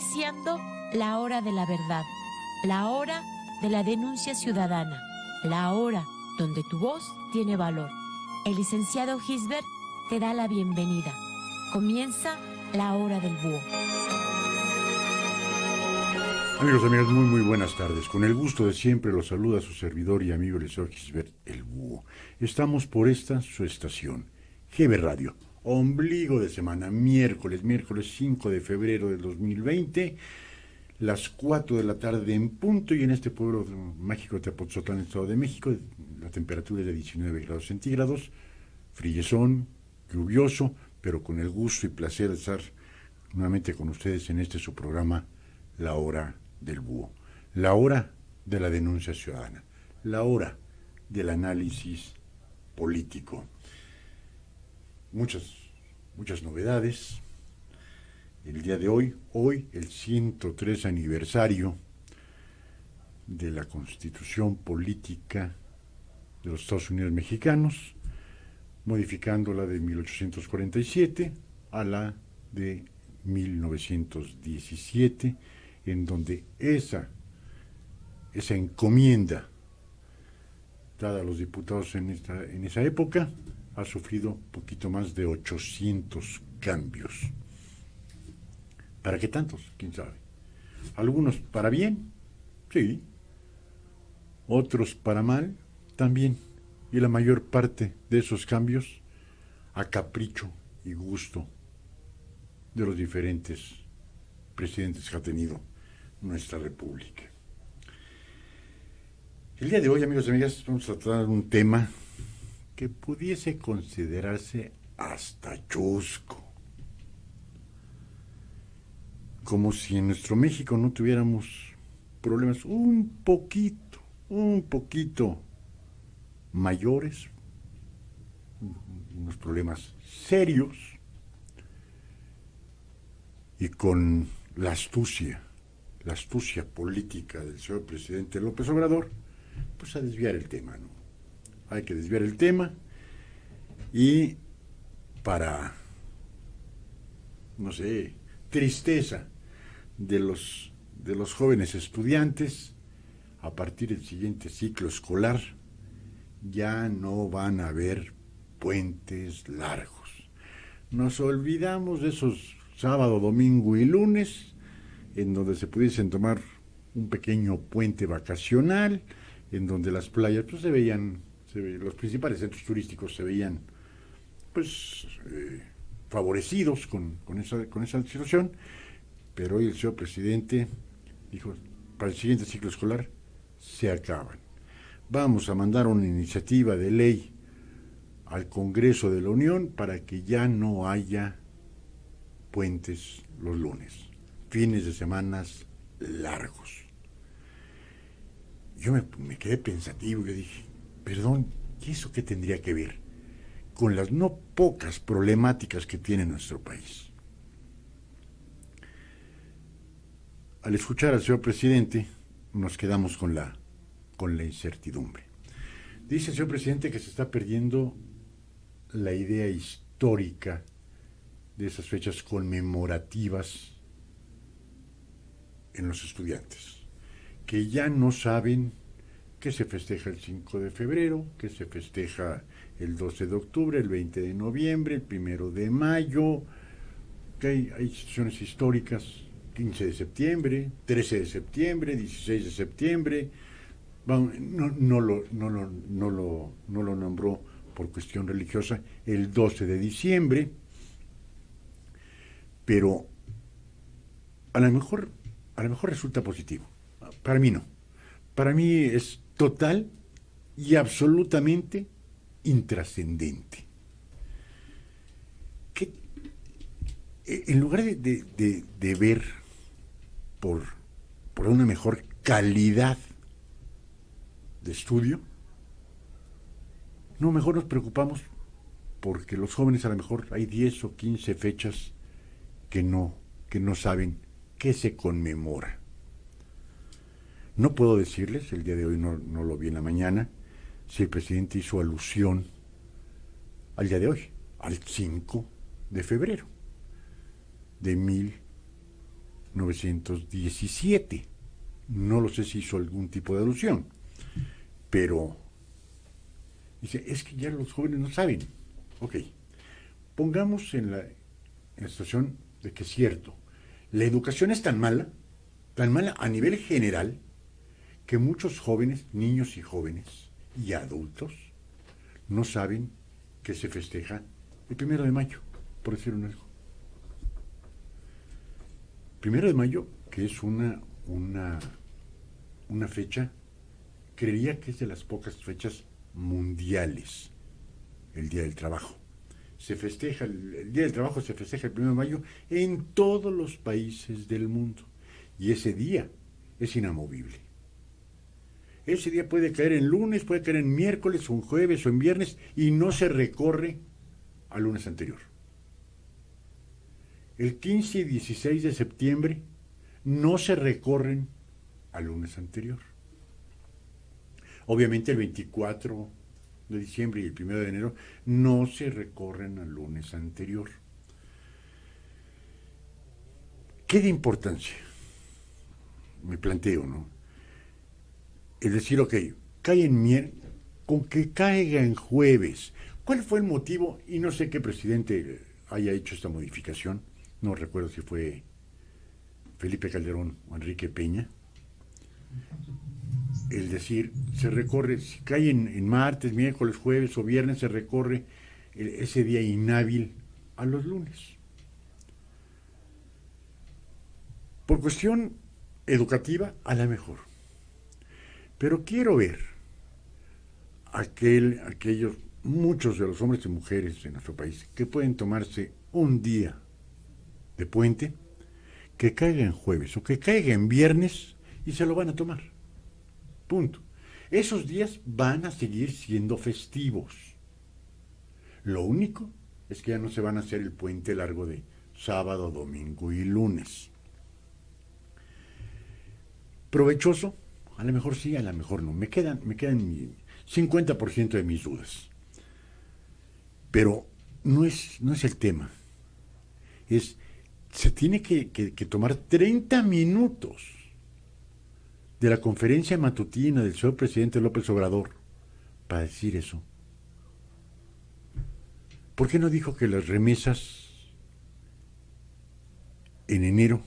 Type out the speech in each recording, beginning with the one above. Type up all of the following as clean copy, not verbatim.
iniciando la hora de la verdad, la hora de la denuncia ciudadana, la hora donde tu voz tiene valor. El licenciado Gisbert te da la bienvenida. Comienza la hora del búho. Amigos, amigas, muy buenas tardes. Con el gusto de siempre los saluda su servidor y amigo el licenciado Gisbert, el búho. Estamos por esta su estación, GB Radio, ombligo de semana, miércoles 5 de febrero del 2020, las 4 de la tarde en punto, y en este pueblo mágico de Tepoztlán, Estado de México, la temperatura es de 19 grados centígrados, frillezón, lluvioso, pero con el gusto y placer de estar nuevamente con ustedes en este su programa, La Hora del Búho, la hora de la denuncia ciudadana, la hora del análisis político. Muchas novedades. El día de hoy el 103 aniversario de la Constitución Política de los Estados Unidos Mexicanos, modificándola de 1847 a la de 1917, en donde esa encomienda dada a los diputados en esa época ha sufrido poquito más de 800 cambios. ¿Para qué tantos? ¿Quién sabe? Algunos para bien, sí. Otros para mal, también. Y la mayor parte de esos cambios a capricho y gusto de los diferentes presidentes que ha tenido nuestra república. El día de hoy, amigos y amigas, vamos a tratar un tema que pudiese considerarse hasta chusco. Como si en nuestro México no tuviéramos problemas un poquito mayores, unos problemas serios, y con la astucia política del señor presidente López Obrador, pues a desviar el tema, ¿no? Hay que desviar el tema, y para, tristeza de los jóvenes estudiantes, a partir del siguiente ciclo escolar ya no van a haber puentes largos. Nos olvidamos de esos sábado, domingo y lunes, en donde se pudiesen tomar un pequeño puente vacacional, en donde las playas pues los principales centros turísticos se veían favorecidos con esa situación. Pero hoy el señor presidente dijo: para el siguiente ciclo escolar se acaban. Vamos a mandar una iniciativa de ley al Congreso de la Unión para que ya no haya puentes los lunes, fines de semanas largos. Yo me quedé pensativo y dije, perdón, ¿y eso qué tendría que ver con las no pocas problemáticas que tiene nuestro país? Al escuchar al señor presidente, nos quedamos con la incertidumbre. Dice el señor presidente que se está perdiendo la idea histórica de esas fechas conmemorativas en los estudiantes, que ya no saben que se festeja el 5 de febrero, que se festeja el 12 de octubre, el 20 de noviembre, el 1 de mayo, que hay instituciones históricas, 15 de septiembre, 13 de septiembre, 16 de septiembre. No lo nombró por cuestión religiosa, el 12 de diciembre, pero a lo mejor resulta positivo. Para mí no. Para mí es total y absolutamente intrascendente. Que en lugar de ver por una mejor calidad de estudio, no, mejor nos preocupamos porque los jóvenes a lo mejor hay 10 o 15 fechas que no saben qué se conmemora. No puedo decirles, el día de hoy no lo vi en la mañana, si el presidente hizo alusión al día de hoy, al 5 de febrero de 1917. No lo sé si hizo algún tipo de alusión, pero dice, es que ya los jóvenes no saben. Ok, pongamos en la situación de que es cierto, la educación es tan mala a nivel general, que muchos jóvenes, niños y jóvenes y adultos, no saben que se festeja el 1 de mayo, por decir un algo. 1 de mayo, que es una fecha, creería que es de las pocas fechas mundiales, el Día del Trabajo. Se festeja, el Día del Trabajo se festeja el 1 de mayo en todos los países del mundo. Y ese día es inamovible. Ese día puede caer en lunes, puede caer en miércoles, o en jueves, o en viernes, y no se recorre al lunes anterior. El 15 y 16 de septiembre no se recorren al lunes anterior. Obviamente el 24 de diciembre y el 1 de enero no se recorren al lunes anterior. ¿Qué de importancia? Me planteo, ¿no? Es decir, ok, cae en con que caiga en jueves. ¿Cuál fue el motivo? Y no sé qué presidente haya hecho esta modificación. No recuerdo si fue Felipe Calderón o Enrique Peña. Es decir, se recorre, si cae en martes, miércoles, jueves o viernes, se recorre ese día inhábil a los lunes. Por cuestión educativa, a la mejor. Pero quiero ver aquellos, muchos de los hombres y mujeres de nuestro país, que pueden tomarse un día de puente, que caiga en jueves o que caiga en viernes y se lo van a tomar. Punto. Esos días van a seguir siendo festivos. Lo único es que ya no se van a hacer el puente largo de sábado, domingo y lunes. ¿Provechoso? A lo mejor sí, a lo mejor no. Me quedan 50% de mis dudas. Pero no es el tema. Se tiene que tomar 30 minutos de la conferencia matutina del señor presidente López Obrador para decir eso. ¿Por qué no dijo que las remesas en enero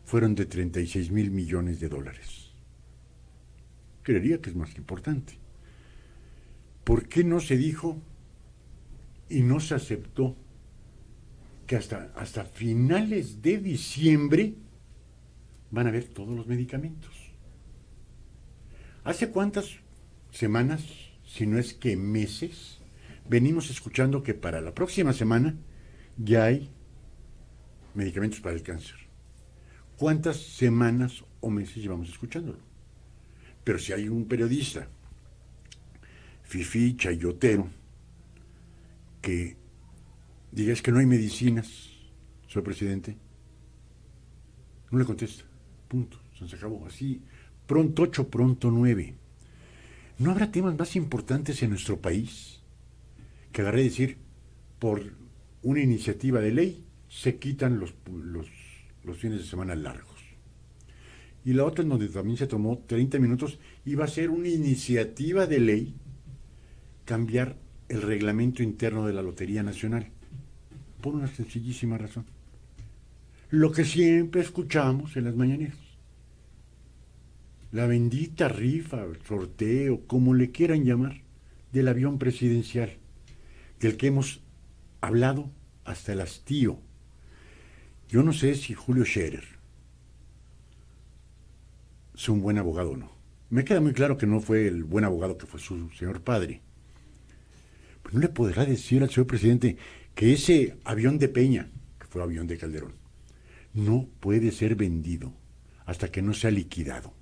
fueron de 36,000 millones de dólares? Creería que es más importante. ¿Por qué no se dijo y no se aceptó que hasta finales de diciembre van a haber todos los medicamentos? ¿Hace cuántas semanas, si no es que meses, venimos escuchando que para la próxima semana ya hay medicamentos para el cáncer? ¿Cuántas semanas o meses llevamos escuchándolo? Pero si hay un periodista fifí, chayotero, que diga es que no hay medicinas, señor presidente, no le contesta. Punto. Se acabó. Así, pronto 8, pronto 9. ¿No habrá temas más importantes en nuestro país que agarré a decir, por una iniciativa de ley, se quitan los fines de semana largos? Y la otra, en donde también se tomó 30 minutos, iba a ser una iniciativa de ley cambiar el reglamento interno de la Lotería Nacional, por una sencillísima razón. Lo que siempre escuchamos en las mañaneras. La bendita rifa, sorteo, como le quieran llamar, del avión presidencial, del que hemos hablado hasta el hastío. Yo no sé si Julio Scherer es un buen abogado o no. Me queda muy claro que no fue el buen abogado que fue su señor padre. Pues no le podrá decir al señor presidente que ese avión de Peña, que fue avión de Calderón, no puede ser vendido hasta que no sea liquidado.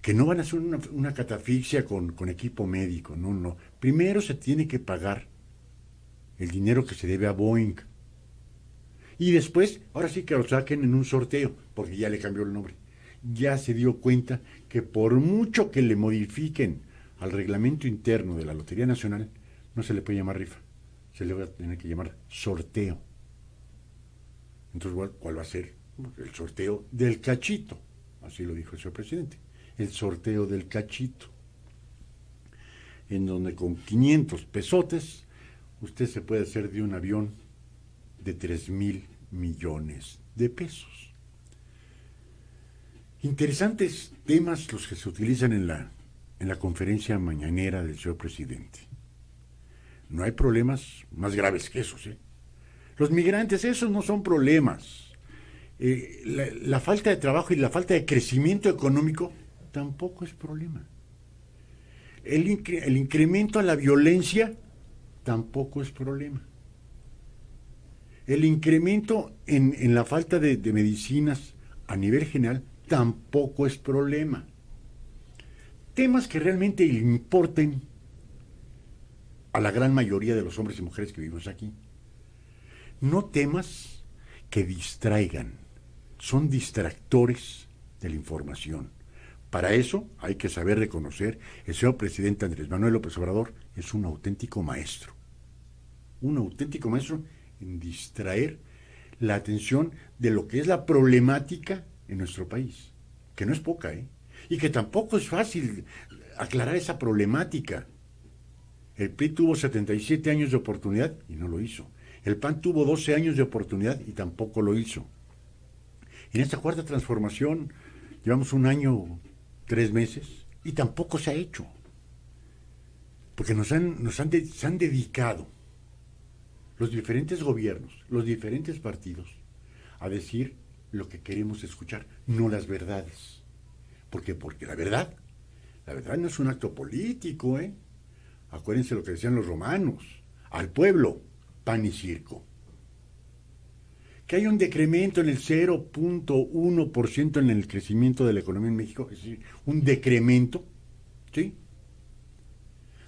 Que no van a hacer una catafixia con equipo médico, no. Primero se tiene que pagar el dinero que se debe a Boeing. Y después, ahora sí que lo saquen en un sorteo, porque ya le cambió el nombre. Ya se dio cuenta que por mucho que le modifiquen al reglamento interno de la Lotería Nacional, no se le puede llamar rifa, se le va a tener que llamar sorteo. Entonces, ¿cuál va a ser? El sorteo del cachito. Así lo dijo el señor presidente. El sorteo del cachito. En donde con 500 pesotes usted se puede hacer de un avión de 3,000 millones de pesos. Interesantes temas los que se utilizan en la conferencia mañanera del señor presidente. No hay problemas más graves que esos, ¿eh? Los migrantes, esos no son problemas. La falta de trabajo y la falta de crecimiento económico tampoco es problema. El incremento a la violencia tampoco es problema. El incremento en la falta de medicinas a nivel general tampoco es problema. Temas que realmente importen a la gran mayoría de los hombres y mujeres que vivimos aquí. No temas que distraigan, son distractores de la información. Para eso hay que saber reconocer, el señor presidente Andrés Manuel López Obrador es un auténtico maestro en distraer la atención de lo que es la problemática en nuestro país, que no es poca, y que tampoco es fácil aclarar esa problemática. El PRI tuvo 77 años de oportunidad y no lo hizo. El PAN tuvo 12 años de oportunidad y tampoco lo hizo. En esta cuarta transformación llevamos 1 año, 3 meses y tampoco se ha hecho. Porque se han dedicado los diferentes gobiernos, los diferentes partidos, a decir lo que queremos escuchar, no las verdades. ¿Por qué? Porque la verdad no es un acto político, Acuérdense lo que decían los romanos, al pueblo, pan y circo. Que hay un decremento en el 0.1% en el crecimiento de la economía en México, es decir, un decremento, ¿sí?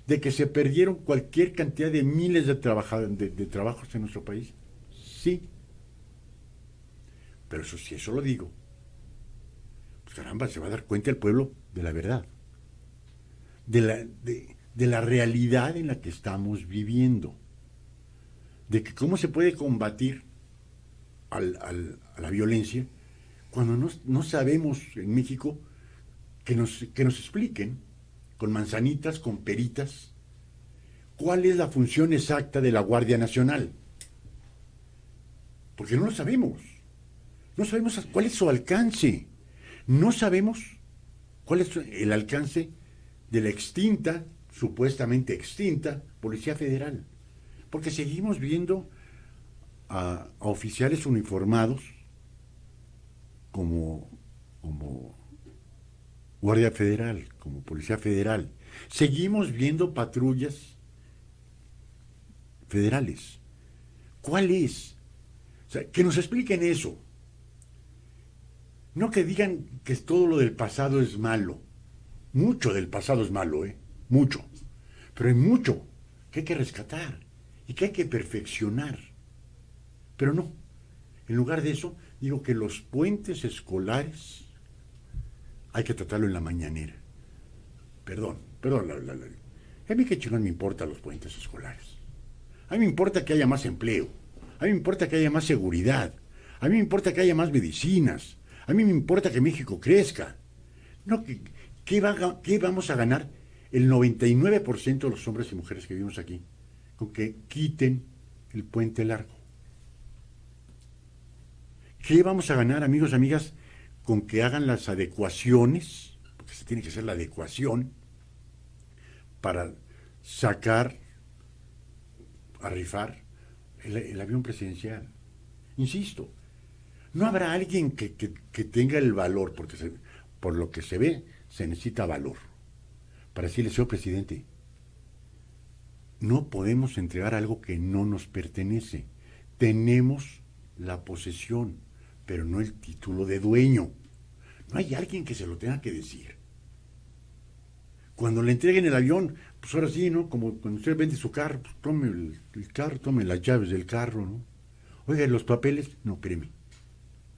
De que se perdieron cualquier cantidad de miles de trabajos en nuestro país, sí. Pero eso sí, eso lo digo, pues caramba, se va a dar cuenta el pueblo de la verdad, de la realidad en la que estamos viviendo, de que cómo se puede combatir a la violencia cuando no sabemos en México que nos expliquen con manzanitas, con peritas, cuál es la función exacta de la Guardia Nacional. Porque no lo sabemos. No sabemos cuál es su alcance. No sabemos cuál es el alcance de la supuestamente extinta, Policía Federal. Porque seguimos viendo a oficiales uniformados como Guardia Federal, como Policía Federal. Seguimos viendo patrullas federales. ¿Cuál es? O sea, que nos expliquen eso. No que digan que todo lo del pasado es malo. Mucho del pasado es malo, mucho. Pero hay mucho que hay que rescatar y que hay que perfeccionar. Pero no. En lugar de eso, digo que los puentes escolares hay que tratarlo en la mañanera. Perdón. A mí qué chingón me importan los puentes escolares. A mí me importa que haya más empleo. A mí me importa que haya más seguridad. A mí me importa que haya más medicinas. A mí me importa que México crezca. No, ¿qué vamos a ganar el 99% de los hombres y mujeres que vivimos aquí con que quiten el puente largo? ¿Qué vamos a ganar, amigos, amigas, con que hagan las adecuaciones? Porque se tiene que hacer la adecuación para sacar, a rifar el avión presidencial. Insisto, no habrá alguien que tenga el valor, porque por lo que se ve, se necesita valor, para decirle, señor presidente, no podemos entregar algo que no nos pertenece. Tenemos la posesión, pero no el título de dueño. No hay alguien que se lo tenga que decir. Cuando le entreguen el avión, pues ahora sí, ¿no? Como cuando usted vende su carro, pues tome el carro, tome las llaves del carro, ¿no? Oiga, los papeles, no, espéreme.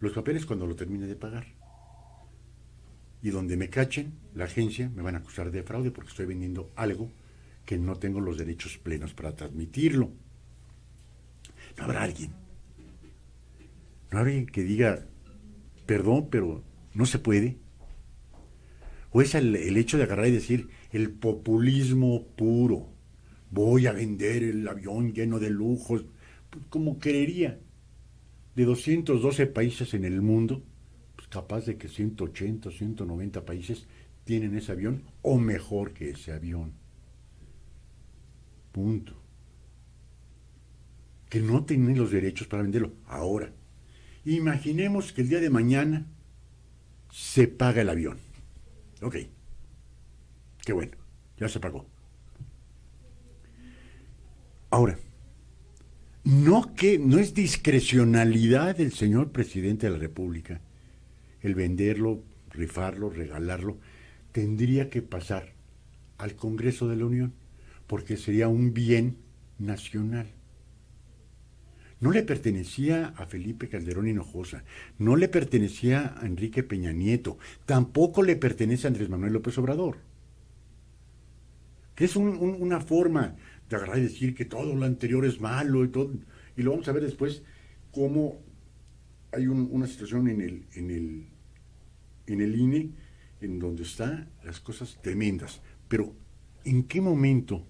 Los papeles cuando lo termine de pagar. Y donde me cachen, la agencia me van a acusar de fraude porque estoy vendiendo algo que no tengo los derechos plenos para transmitirlo. No habrá alguien ¿No habrá alguien que diga, perdón, pero no se puede? ¿O es el hecho de agarrar y decir, el populismo puro, voy a vender el avión lleno de lujos, pues como querería? De 212 países en el mundo, pues capaz de que 180, 190 países tienen ese avión o mejor que ese avión. Punto. Que no tienen los derechos para venderlo. Ahora, imaginemos que el día de mañana se paga el avión. Ok, qué bueno, ya se pagó. Ahora, no es discrecionalidad del señor presidente de la República el venderlo, rifarlo, regalarlo, tendría que pasar al Congreso de la Unión, porque sería un bien nacional. No le pertenecía a Felipe Calderón Hinojosa, no le pertenecía a Enrique Peña Nieto, tampoco le pertenece a Andrés Manuel López Obrador. Que es una forma de agarrar y decir que todo lo anterior es malo y todo. Y lo vamos a ver después, cómo hay una situación en el INE en donde están las cosas tremendas. Pero, ¿en qué momento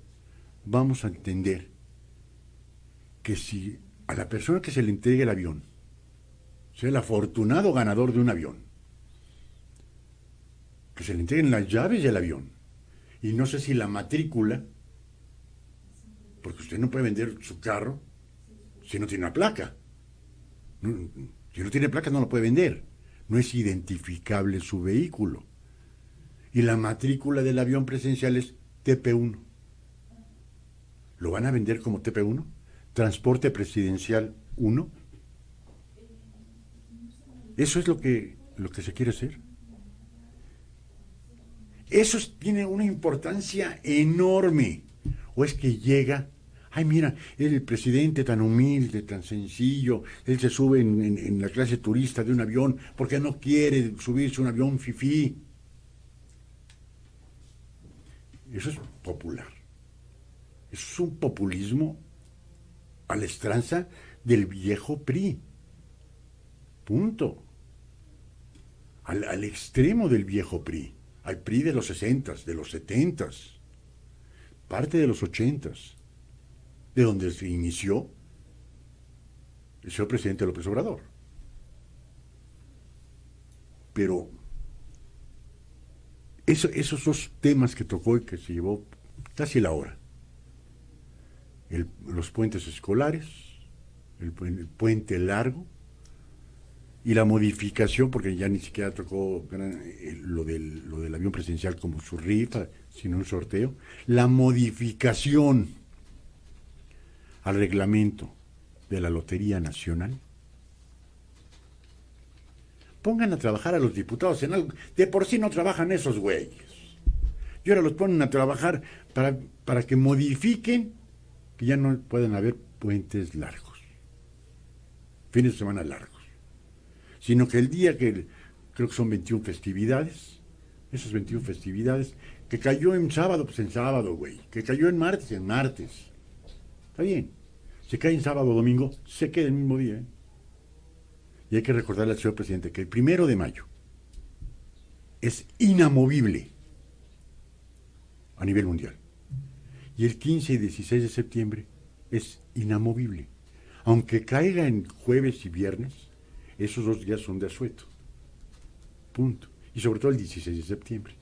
vamos a entender que si a la persona que se le entregue el avión, sea el afortunado ganador de un avión, que se le entreguen las llaves del avión, y no sé si la matrícula, porque usted no puede vender su carro si no tiene una placa. Si no tiene placa no lo puede vender. No es identificable su vehículo. Y la matrícula del avión presidencial es TP1. ¿Lo van a vender como TP1? ¿Transporte presidencial 1? ¿Eso es lo que se quiere hacer? Eso tiene una importancia enorme. ¿O es que llega, ay mira, el presidente tan humilde, tan sencillo, él se sube en la clase turista de un avión porque no quiere subirse a un avión fifí? Eso es popular. Eso es un populismo a la extranza del viejo PRI. Punto. Al extremo del viejo PRI. Al PRI de los 60s, de los 70s, parte de los 80s, de donde se inició el señor presidente López Obrador. Pero esos dos temas que tocó y que se llevó casi la hora, los puentes escolares, el puente largo, y la modificación, porque ya ni siquiera tocó lo del avión presidencial como su rifa, sino un sorteo, la modificación al reglamento de la Lotería Nacional. Pongan a trabajar a los diputados en algo. De por sí no trabajan esos güeyes. Y ahora los ponen a trabajar para que modifiquen que ya no pueden haber puentes largos, fines de semana largos, sino que el día que creo que son 21 festividades, esas 21 festividades, que cayó en sábado, pues en sábado, güey, que cayó en martes. Está bien. Se cae en sábado o domingo, se queda el mismo día, ¿eh? Y hay que recordarle al señor presidente que el 1 de mayo es inamovible a nivel mundial. Y el 15 y 16 de septiembre es inamovible. Aunque caiga en jueves y viernes, esos 2 días son de asueto. Punto. Y sobre todo el 16 de septiembre.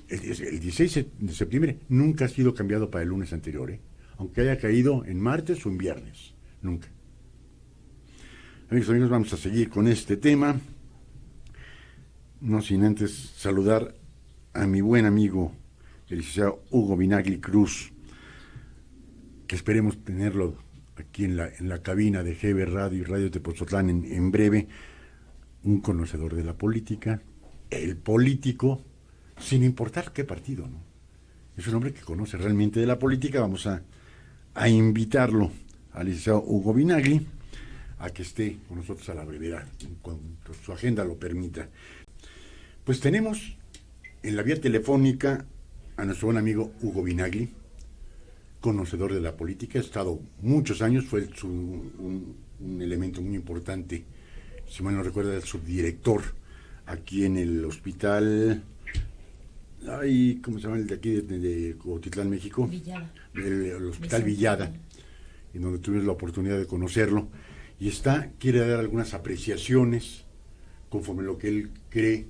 El 16 de septiembre nunca ha sido cambiado para el lunes anterior, ¿eh? Aunque haya caído en martes o en viernes. Nunca. Amigos, vamos a seguir con este tema. No sin antes saludar a mi buen amigo, el licenciado Hugo Vinagli Cruz, que esperemos tenerlo aquí en la cabina de GB Radio y Radio Tepoztlán en breve. Un conocedor de la política, el político, sin importar qué partido, ¿no? Es un hombre que conoce realmente de la política. Vamos a invitarlo al licenciado Hugo Vinagli a que esté con nosotros a la brevedad, cuando su agenda lo permita. Pues tenemos en la vía telefónica a nuestro buen amigo Hugo Vinagli, conocedor de la política, ha estado muchos años, fue un elemento muy importante, si mal no recuerdo, el subdirector aquí en el hospital, ¿cómo se llama el de aquí de Cuautitlán, México? Villada. El hospital Villada, en donde tuvimos la oportunidad de conocerlo, y quiere dar algunas apreciaciones conforme lo que él cree,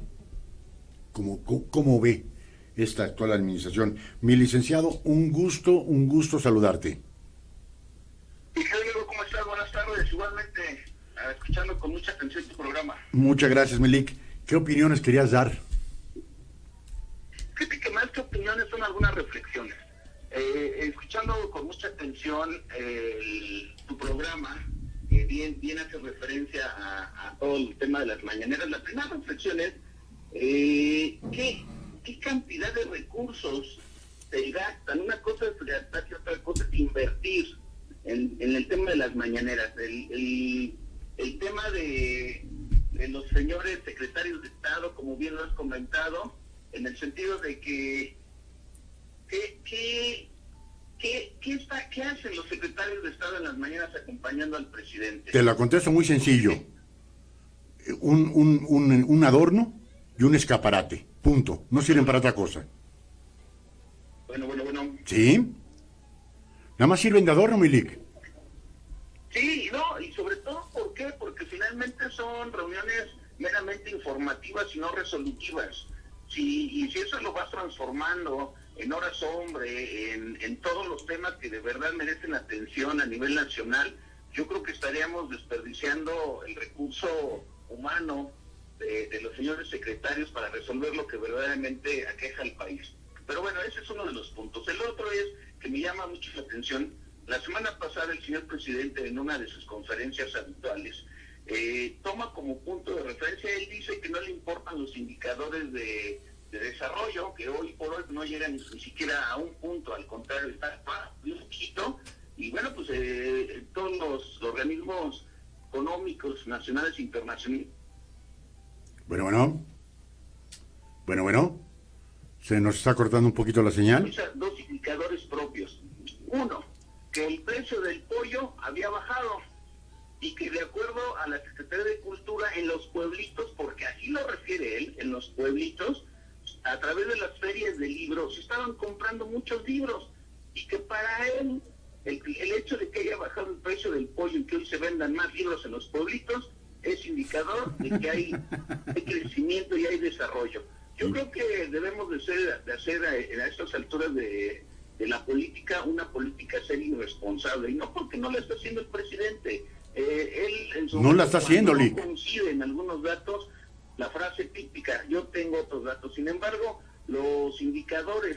cómo ve esta actual administración. Mi licenciado, un gusto saludarte. Diego, ¿cómo estás? Buenas tardes. Igualmente, escuchando con mucha atención tu programa. Muchas gracias, Melik. ¿Qué opiniones querías dar? Fíjate que más que opiniones son algunas reflexiones. Escuchando con mucha atención tu programa, bien hace referencia a todo el tema de las mañaneras. La primera reflexión es ¿qué cantidad de recursos se gastan? Una cosa es gastar y otra cosa es invertir en el tema de las mañaneras. El tema de los señores secretarios de Estado, como bien lo has comentado, en el sentido de que ¿qué hacen los secretarios de Estado en las mañanas acompañando al presidente? Te la contesto muy sencillo. Un adorno y un escaparate. Punto. No sirven para otra cosa. Bueno. ¿Sí? Nada más sirven de adorno, Milik. Sí, no, y sobre todo, ¿por qué? Porque finalmente son reuniones meramente informativas y no resolutivas. Y si eso lo vas transformando en horas hombre, en todos los temas que de verdad merecen atención a nivel nacional, yo creo que estaríamos desperdiciando el recurso humano de los señores secretarios para resolver lo que verdaderamente aqueja al país. Pero bueno, ese es uno de los puntos. El otro es que me llama mucho la atención. La semana pasada el señor presidente, en una de sus conferencias habituales, toma como punto de referencia, él dice que no le importan los indicadores de desarrollo, que hoy por hoy no llegan ni siquiera a un punto, al contrario, está un poquito, y bueno, pues todos los organismos económicos nacionales e internacionales. Bueno. Se nos está cortando un poquito la señal. Dos indicadores propios. Uno, que el precio del pollo había bajado y que de acuerdo a la Secretaría de Cultura en los pueblitos, porque así lo refiere él, en los pueblitos, a través de las ferias de libros, estaban comprando muchos libros y que para él el hecho de que haya bajado el precio del pollo y que hoy se vendan más libros en los pueblitos es indicador de que hay crecimiento y hay desarrollo. Yo creo que debemos de hacer a estas alturas de la política una política seria y responsable, y no porque no la está haciendo el presidente. Él en su no la está haciendo, no Lick. coincide en algunos datos la frase típica, yo tengo otros datos. Sin embargo, los indicadores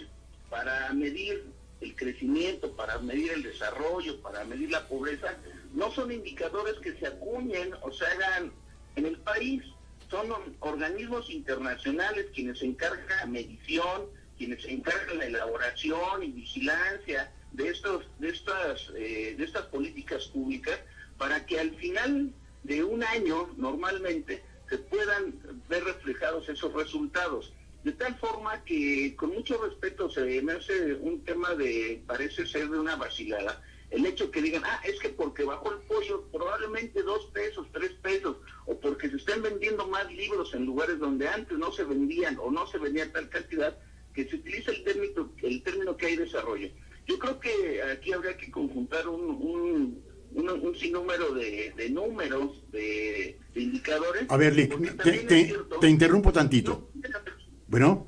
para medir el crecimiento, para medir el desarrollo, para medir la pobreza, no son indicadores que se acuñen o se hagan en el país. Son organismos internacionales quienes se encargan de la medición, quienes se encargan de la elaboración y vigilancia de estas políticas públicas, para que al final de un año normalmente se puedan ver reflejados esos resultados. De tal forma que, con mucho respeto, se me hace un tema parece ser de una vacilada, el hecho que digan, es que porque bajó el pollo probablemente 2 pesos, 3 pesos, o porque se estén vendiendo más libros en lugares donde antes no se vendían o no se vendía tal cantidad, que se utiliza el término que hay desarrollo. Yo creo que aquí habría que conjuntar un sinnúmero de números, de indicadores. A ver, Lick, te interrumpo tantito. Bueno.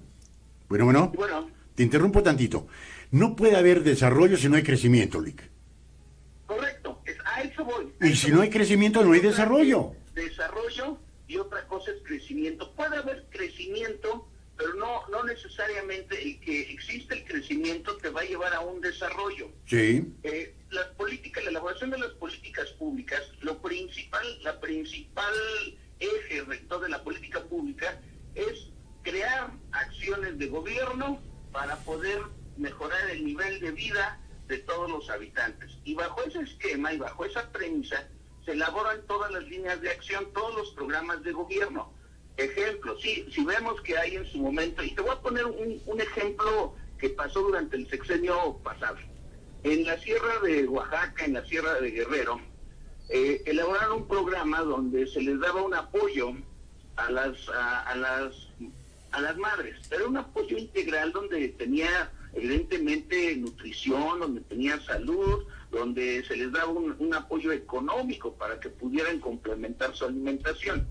Te interrumpo tantito. No puede haber desarrollo si no hay crecimiento, Lick. Correcto, a eso voy. Y si no hay crecimiento, no hay desarrollo. Desarrollo y otra cosa es crecimiento. Puede haber crecimiento, pero no necesariamente el que existe el crecimiento te va a llevar a un desarrollo. Sí. La elaboración de las políticas públicas, la principal eje rector de la política pública es crear acciones de gobierno para poder mejorar el nivel de vida de todos los habitantes. Y bajo ese esquema y bajo esa premisa se elaboran todas las líneas de acción, todos los programas de gobierno. Ejemplo, si vemos que hay en su momento, y te voy a poner un ejemplo que pasó durante el sexenio pasado. En la sierra de Oaxaca, en la sierra de Guerrero, elaboraron un programa donde se les daba un apoyo a las madres, pero un apoyo integral donde tenía evidentemente nutrición, donde tenía salud, donde se les daba un apoyo económico para que pudieran complementar su alimentación.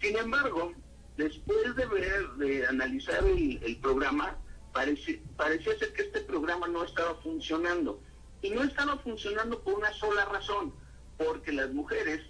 Sin embargo, después de analizar el programa, parecía ser que este programa no estaba funcionando. Y no estaba funcionando por una sola razón, porque las mujeres,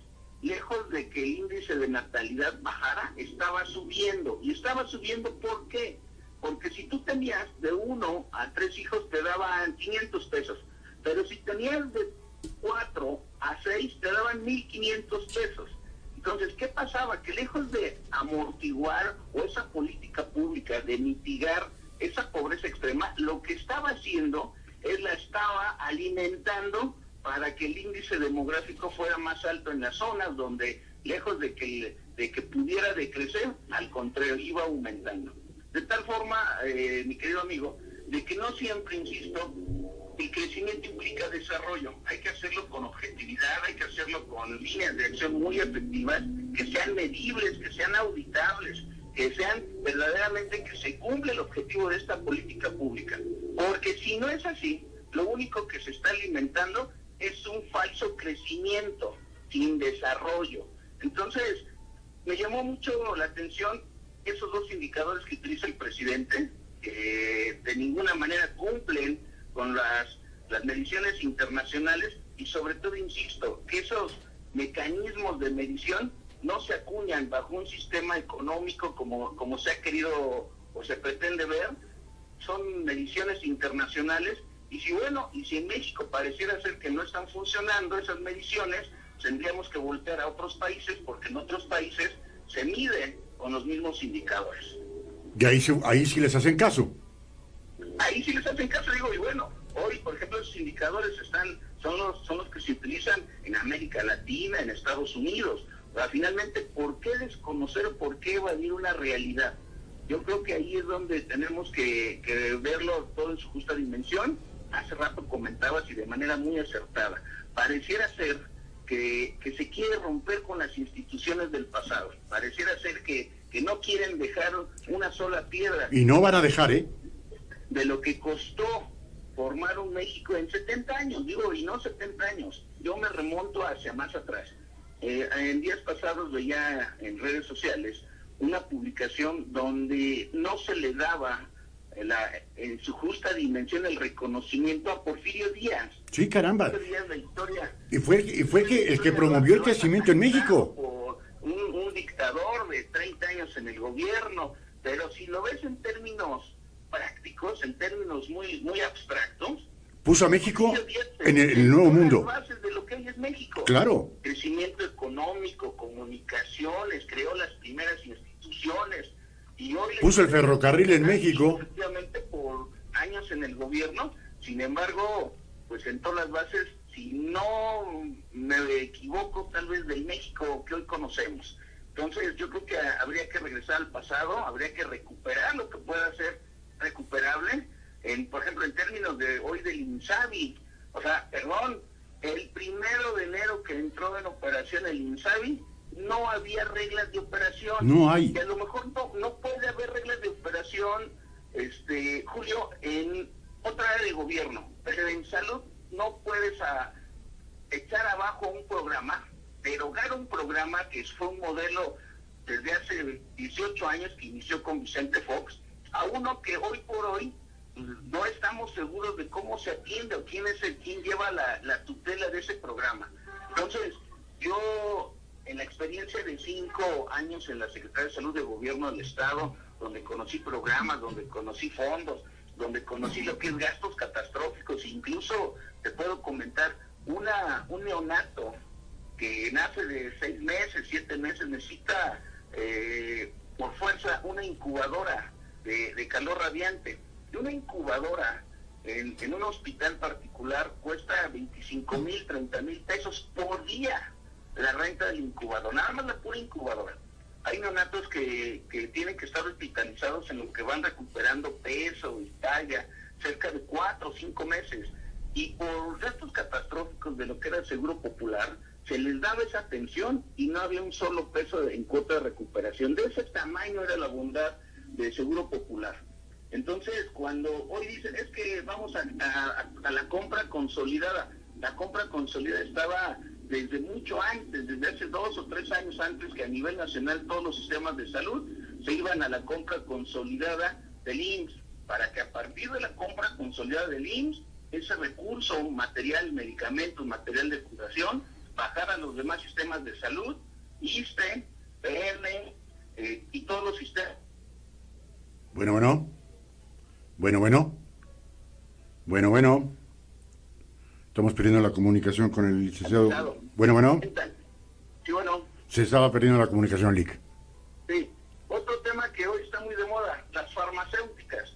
lejos de que el índice de natalidad bajara, estaba subiendo. ¿Y estaba subiendo por qué? Porque si tú tenías de 1 a 3 hijos te daban 500 pesos, pero si tenías de 4 a 6 te daban 1,500 pesos. Entonces, ¿qué pasaba? Que lejos de amortiguar o esa política pública de mitigar esa pobreza extrema, lo que estaba haciendo es la estaba alimentando para que el índice demográfico fuera más alto en las zonas donde, lejos de que pudiera decrecer, al contrario, iba aumentando. De tal forma, mi querido amigo, de que no siempre, insisto, el crecimiento implica desarrollo. Hay que hacerlo con objetividad, hay que hacerlo con líneas de acción muy efectivas, que sean medibles, que sean auditables, que sean verdaderamente que se cumpla el objetivo de esta política pública. Porque si no es así, lo único que se está alimentando es un falso crecimiento sin desarrollo. Entonces, me llamó mucho la atención esos dos indicadores que utiliza el presidente, que de ninguna manera cumplen con las mediciones internacionales y sobre todo, insisto, que esos mecanismos de medición no se acuñan bajo un sistema económico como se ha querido o se pretende ver. Son mediciones internacionales y si en México pareciera ser que no están funcionando esas mediciones, tendríamos que voltear a otros países, porque en otros países se miden con los mismos indicadores. Y ahí sí les hacen caso. Ahí sí les hacen caso, digo, y bueno, hoy, por ejemplo, esos indicadores son los que se utilizan en América Latina, en Estados Unidos. O sea, finalmente, ¿por qué desconocer o por qué evadir una realidad? Yo creo que ahí es donde tenemos que verlo todo en su justa dimensión. Hace rato comentabas, y de manera muy acertada, pareciera ser que se quiere romper con las instituciones del pasado. Pareciera ser que no quieren dejar una sola piedra. Y no van a dejar, De lo que costó formar un México en 70 años, digo, y no 70 años. Yo me remonto hacia más atrás. En días pasados veía en redes sociales una publicación donde no se le daba en su justa dimensión el reconocimiento a Porfirio Díaz. Sí, caramba. Díaz, la historia, y fue el que promovió el crecimiento en México. Por un dictador de 30 años en el gobierno, pero si lo ves en términos prácticos, en términos muy, muy abstractos, puso a México en el nuevo mundo. Las bases de lo que hoy es México. Claro. Crecimiento económico, comunicaciones, creó las primeras instituciones. Y hoy puso el ferrocarril en México. Efectivamente, por años en el gobierno. Sin embargo, pues sentó las bases, si no me equivoco, tal vez del México que hoy conocemos. Entonces, yo creo que habría que regresar al pasado, habría que recuperar lo que pueda ser recuperable. Por ejemplo, en términos de hoy del INSABI, el 1 de enero que entró en operación el INSABI, no había reglas de operación. No hay. Y a lo mejor no puede haber reglas de operación, Julio, en otra área de gobierno, pero en salud no puedes echar abajo un programa, derogar un programa que fue un modelo desde hace 18 años que inició con Vicente Fox, a uno que hoy por hoy no estamos seguros de cómo se atiende o quién lleva la tutela de ese programa. Entonces, yo, en la experiencia de 5 años en la Secretaría de Salud de Gobierno del Estado, donde conocí programas, donde conocí fondos, donde conocí lo que es gastos catastróficos, incluso te puedo comentar, un neonato que nace de 6 meses, 7 meses, necesita por fuerza una incubadora de calor radiante. Y una incubadora en un hospital particular cuesta 25,000, 30,000 pesos por día la renta del incubador, nada más la pura incubadora. Hay neonatos que tienen que estar hospitalizados en lo que van recuperando peso y talla, cerca de 4 o 5 meses. Y por gastos catastróficos de lo que era el Seguro Popular, se les daba esa atención y no había un solo peso en cuota de recuperación. De ese tamaño era la bondad de Seguro Popular. Entonces, cuando hoy dicen, es que vamos a la compra consolidada, la compra consolidada estaba desde mucho antes, desde hace 2 o 3 años antes, que a nivel nacional todos los sistemas de salud se iban a la compra consolidada del IMSS, para que a partir de la compra consolidada del IMSS, ese recurso, material, medicamentos, material de curación, bajara a los demás sistemas de salud, ISSSTE, PN y todos los sistemas. Bueno. Estamos perdiendo la comunicación con el licenciado. Bueno. Sí, bueno. Se estaba perdiendo la comunicación, Lic. Sí. Otro tema que hoy está muy de moda, las farmacéuticas,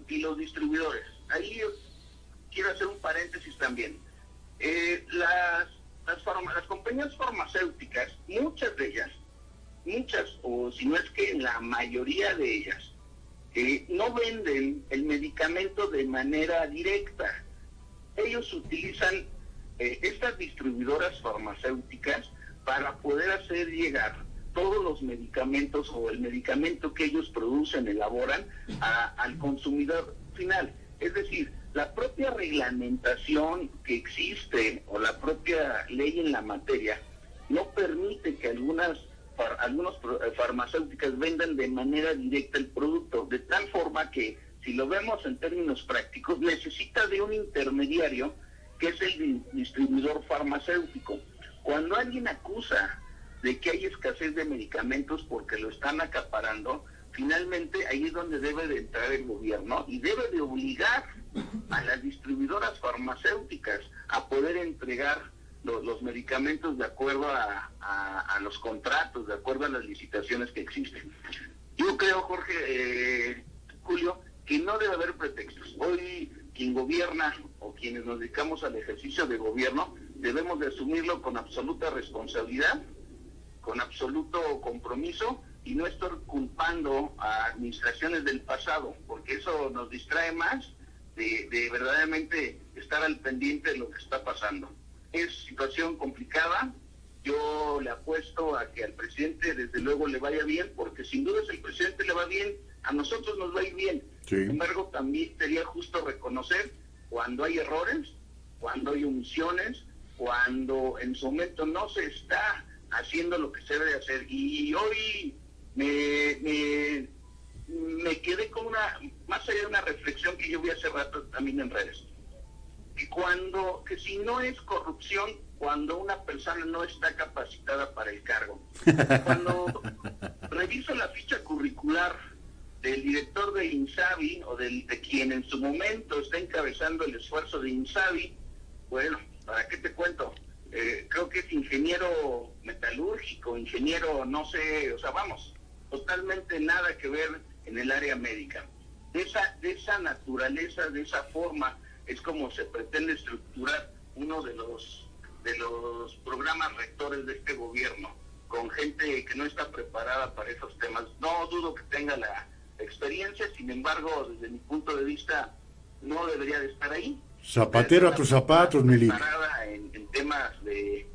y los distribuidores. Ahí yo quiero hacer un paréntesis también. Las compañías farmacéuticas, muchas de ellas, o si no es que la mayoría de ellas, no venden el medicamento de manera directa. Ellos utilizan estas distribuidoras farmacéuticas para poder hacer llegar todos los medicamentos o el medicamento que ellos producen, elaboran, al consumidor final. Es decir, la propia reglamentación que existe o la propia ley en la materia no permite que algunas farmacéuticas vendan de manera directa el producto, de tal forma que, si lo vemos en términos prácticos, necesita de un intermediario que es el distribuidor farmacéutico. Cuando alguien acusa de que hay escasez de medicamentos porque lo están acaparando, finalmente ahí es donde debe de entrar el gobierno y debe de obligar a las distribuidoras farmacéuticas a poder entregar los medicamentos de acuerdo a los contratos, de acuerdo a las licitaciones que existen. Yo creo, Jorge, Julio, que no debe haber pretextos. Hoy quien gobierna o quienes nos dedicamos al ejercicio de gobierno debemos de asumirlo con absoluta responsabilidad, con absoluto compromiso, y no estar culpando a administraciones del pasado, porque eso nos distrae más de verdaderamente estar al pendiente de lo que está pasando. Es situación complicada. Yo le apuesto a que al presidente desde luego le vaya bien, porque sin duda si al presidente le va bien, a nosotros nos va a ir bien. Sí. Sin embargo, también sería justo reconocer cuando hay errores, cuando hay omisiones, cuando en su momento no se está haciendo lo que se debe hacer. Y hoy me quedé con más allá de una reflexión que yo vi hace rato también en redes. Que si no es corrupción, cuando una persona no está capacitada para el cargo. Cuando reviso la ficha curricular del director de INSABI, o de quien en su momento está encabezando el esfuerzo de INSABI, bueno, ¿para qué te cuento? Creo que es ingeniero metalúrgico, ingeniero, no sé, totalmente nada que ver en el área médica. De esa naturaleza, de esa forma, es como se pretende estructurar uno de los programas rectores de este gobierno, con gente que no está preparada para esos temas. No dudo que tenga la experiencia, sin embargo, desde mi punto de vista, no debería de estar ahí. Zapatero a tus zapatos, Milik. Preparada en temas de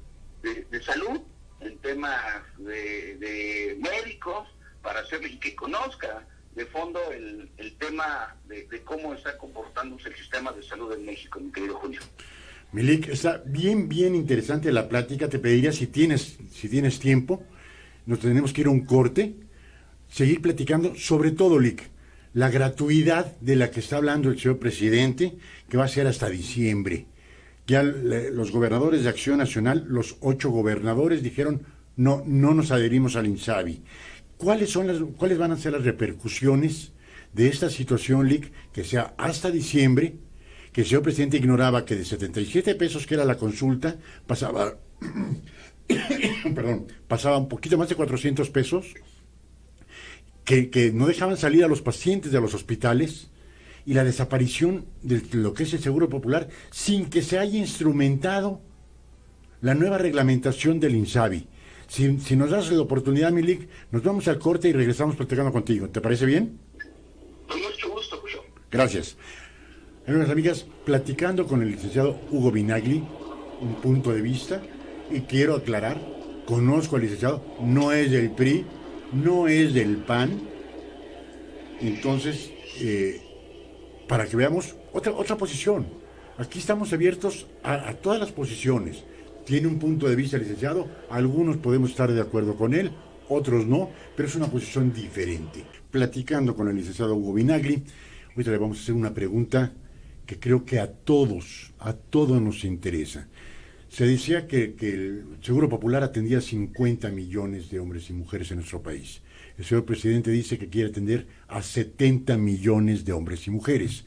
salud, en temas de médicos, para hacerle, y que conozca de fondo el tema de cómo está comportándose el sistema de salud en México, mi querido Julio. Milik, está bien interesante la plática. Te pediría, si tienes tiempo, nos tenemos que ir a un corte, seguir platicando, sobre todo, Lic, la gratuidad de la que está hablando el señor presidente, que va a ser hasta diciembre. Ya los gobernadores de Acción Nacional, los 8 gobernadores, dijeron no nos adherimos al INSABI. ¿Cuáles van a ser las repercusiones de esta situación, Lic, que sea hasta diciembre, que el señor presidente ignoraba que de 77 pesos que era la consulta, pasaba un poquito más de 400 pesos, que no dejaban salir a los pacientes de los hospitales, y la desaparición de lo que es el Seguro Popular sin que se haya instrumentado la nueva reglamentación del INSABI? Si nos das la oportunidad, Milik, nos vamos al corte y regresamos platicando contigo. ¿Te parece bien? Con mucho gusto, Julio. Gracias. Amigos, amigas, platicando con el licenciado Hugo Vinagli, un punto de vista Y quiero aclarar, conozco al licenciado, no es del PRI, no es del PAN. Entonces, para que veamos otra posición. Aquí estamos abiertos a todas las posiciones. Tiene un punto de vista el licenciado, algunos podemos estar de acuerdo con él, otros no, pero es una posición diferente. Platicando con el licenciado Hugo Vinagli, ahorita le vamos a hacer una pregunta que creo que a todos nos interesa. Se decía que el Seguro Popular atendía 50 millones de hombres y mujeres en nuestro país. El señor presidente dice que quiere atender a 70 millones de hombres y mujeres.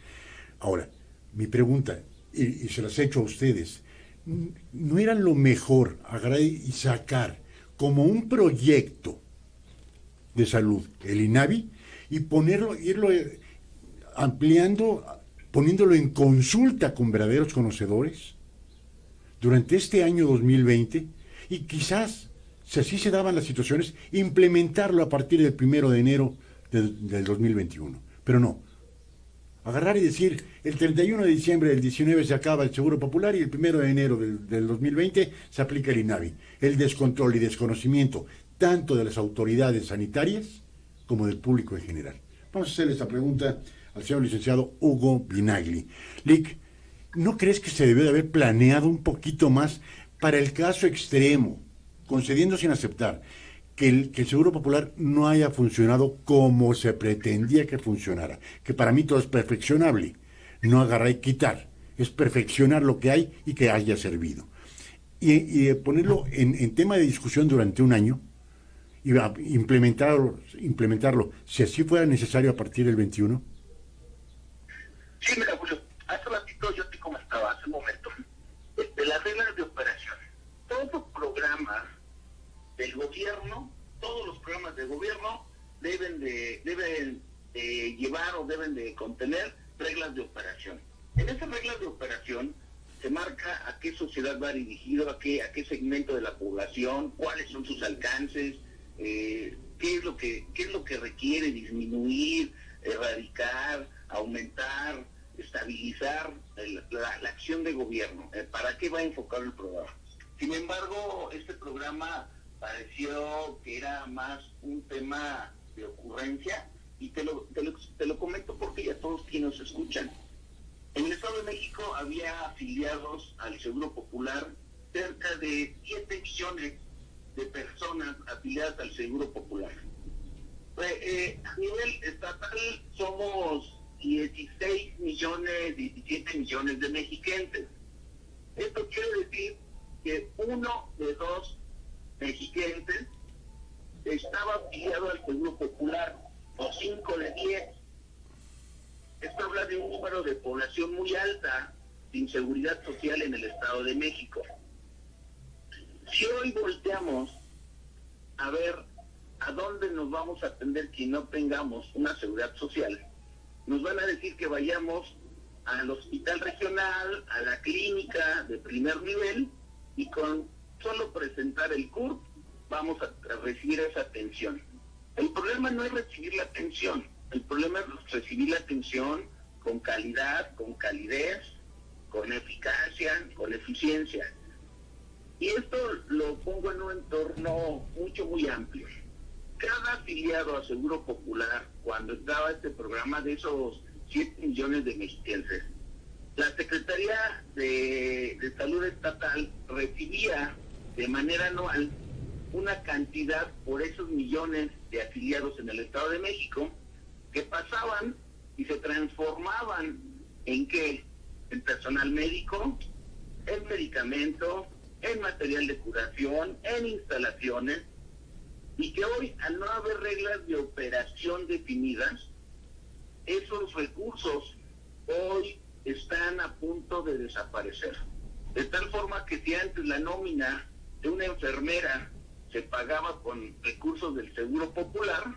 Ahora, mi pregunta, y se las he hecho a ustedes, ¿no era lo mejor agarrar y sacar como un proyecto de salud el INAVI y irlo ampliando, poniéndolo en consulta con verdaderos conocedores durante este año 2020 y quizás, si así se daban las situaciones, implementarlo a partir del 1 de enero del 2021? Pero no. Agarrar y decir, el 31 de diciembre del 19 se acaba el Seguro Popular y el 1 de enero del 2020 se aplica el INAVI. El descontrol y desconocimiento tanto de las autoridades sanitarias como del público en general. Vamos a hacerle esta pregunta al señor licenciado Hugo Vinagli. Lic, ¿no crees que se debió de haber planeado un poquito más para el caso extremo, concediendo sin aceptar, que el Seguro Popular no haya funcionado como se pretendía que funcionara? Que para mí todo es perfeccionable, no agarrar y quitar, es perfeccionar lo que hay y que haya servido. Y ponerlo en tema de discusión durante un año y implementarlo, si así fuera necesario a partir del 21. Sí, mira, Julio, hace ratito yo te comentaba, hace un momento, de las reglas de operación. Todos los programas del gobierno, todos los programas del gobierno deben de llevar o deben de contener reglas de operación. En esas reglas de operación se marca a qué sociedad va dirigido, a qué segmento de la población, cuáles son sus alcances, qué es lo que requiere disminuir, erradicar, aumentar, estabilizar la acción de gobierno, para qué va enfocado el programa. Sin embargo, este programa pareció que era más un tema de ocurrencia, y te lo comento porque ya todos quienes nos escuchan. En el Estado de México había afiliados al Seguro Popular cerca de 7 millones de personas afiliadas al Seguro Popular. A nivel estatal somos 16 millones, 17 millones de mexiquenses. Esto quiere decir que 1 de 2 mexiquenses estaba afiliado al Seguro Popular, o 5 de 10. Esto habla de un número de población muy alta sin seguridad social en el Estado de México. Si hoy volteamos a ver a dónde nos vamos a atender que no tengamos una seguridad social, nos van a decir que vayamos al hospital regional, a la clínica de primer nivel, y con solo presentar el CURP vamos a recibir esa atención. El problema no es recibir la atención, el problema es recibir la atención con calidad, con calidez, con eficacia, con eficiencia. Y esto lo pongo en un entorno muy amplio. Cada afiliado a Seguro Popular, cuando estaba este programa de esos 7 millones de mexiquenses, la Secretaría de Salud Estatal recibía de manera anual una cantidad por esos millones de afiliados en el Estado de México, que pasaban y se transformaban ¿en qué? En personal médico, en medicamento, en material de curación, en instalaciones, y que hoy, al no haber reglas de operación definidas, esos recursos hoy están a punto de desaparecer. De tal forma que si antes la nómina de una enfermera se pagaba con recursos del Seguro Popular,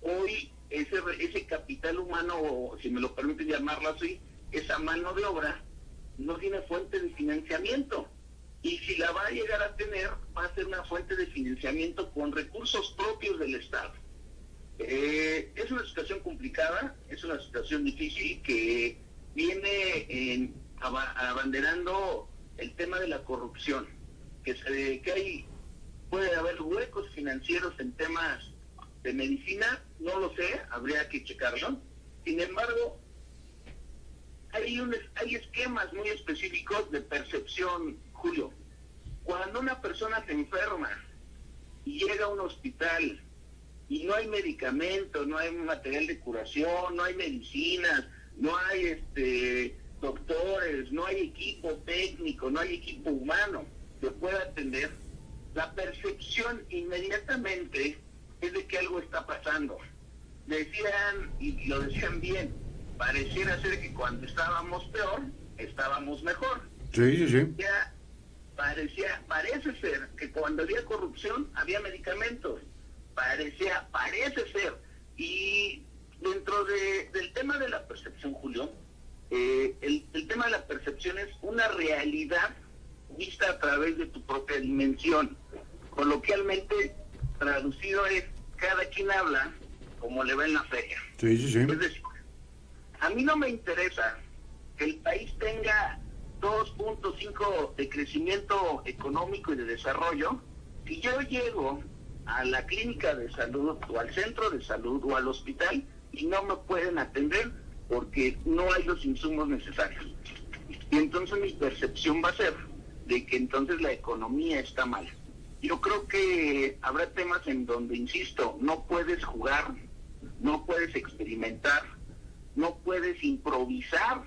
hoy ese capital humano, o si me lo permiten llamarlo así, esa mano de obra, no tiene fuente de financiamiento. Y si la va a llegar a tener, va a ser una fuente de financiamiento con recursos propios del Estado. Es una situación complicada, es una situación difícil que viene abanderando el tema de la corrupción. puede haber huecos financieros en temas de medicina, no lo sé, habría que checarlo. Sin embargo, hay esquemas muy específicos de percepción, Julio. Cuando una persona se enferma y llega a un hospital y no hay medicamentos, no hay material de curación, no hay medicinas, no hay doctores, no hay equipo técnico, no hay equipo humano que pueda atender, la percepción inmediatamente es de que algo está pasando. Decían, y lo decían bien, pareciera ser que cuando estábamos peor, estábamos mejor. Sí. Ya parece ser que cuando había corrupción, había medicamentos. Parece ser. Y dentro del tema de la percepción, Julio, el tema de la percepción es una realidad vista a través de tu propia dimensión. Coloquialmente traducido es, cada quien habla como le va en la feria. Sí. Es decir, a mí no me interesa que el país tenga 2.5 de crecimiento económico y de desarrollo si yo llego a la clínica de salud o al centro de salud o al hospital y no me pueden atender porque no hay los insumos necesarios. Y entonces mi percepción va a ser de que entonces la economía está mal. Yo creo que habrá temas en donde, insisto, no puedes jugar, no puedes experimentar, no puedes improvisar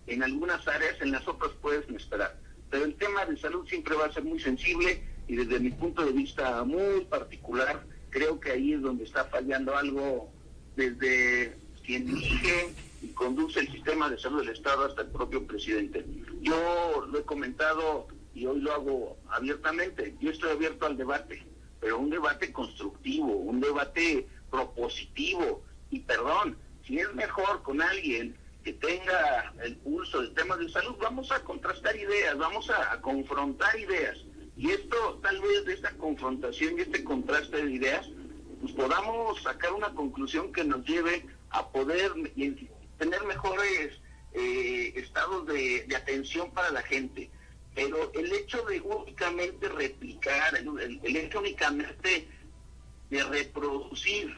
en algunas áreas, en las otras puedes esperar. Pero el tema de salud siempre va a ser muy sensible y desde mi punto de vista muy particular, creo que ahí es donde está fallando algo desde quien dirige y conduce el sistema de salud del Estado hasta el propio presidente. Yo lo he comentado y hoy lo hago abiertamente. Yo estoy abierto al debate, pero un debate constructivo, un debate propositivo. Y perdón, si es mejor con alguien que tenga el pulso del tema de salud, vamos a contrastar ideas, vamos a confrontar ideas. Y esto, tal vez de esta confrontación y este contraste de ideas, pues podamos sacar una conclusión que nos lleve a poder tener mejores estados de atención para la gente. Pero el hecho de únicamente replicar, el hecho únicamente de reproducir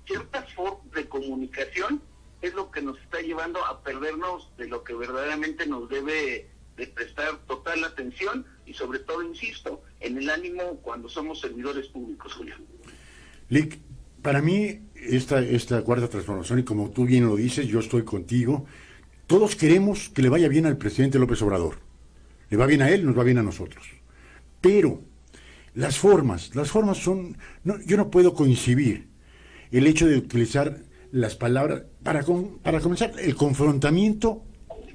ciertas formas de comunicación es lo que nos está llevando a perdernos de lo que verdaderamente nos debe de prestar total atención y sobre todo, insisto, en el ánimo cuando somos servidores públicos, Julio. Lic, para mí esta cuarta transformación, y como tú bien lo dices, yo estoy contigo, todos queremos que le vaya bien al presidente López Obrador. Le va bien a él, nos va bien a nosotros. Pero las formas son... yo no puedo coincidir el hecho de utilizar las palabras para comenzar el confrontamiento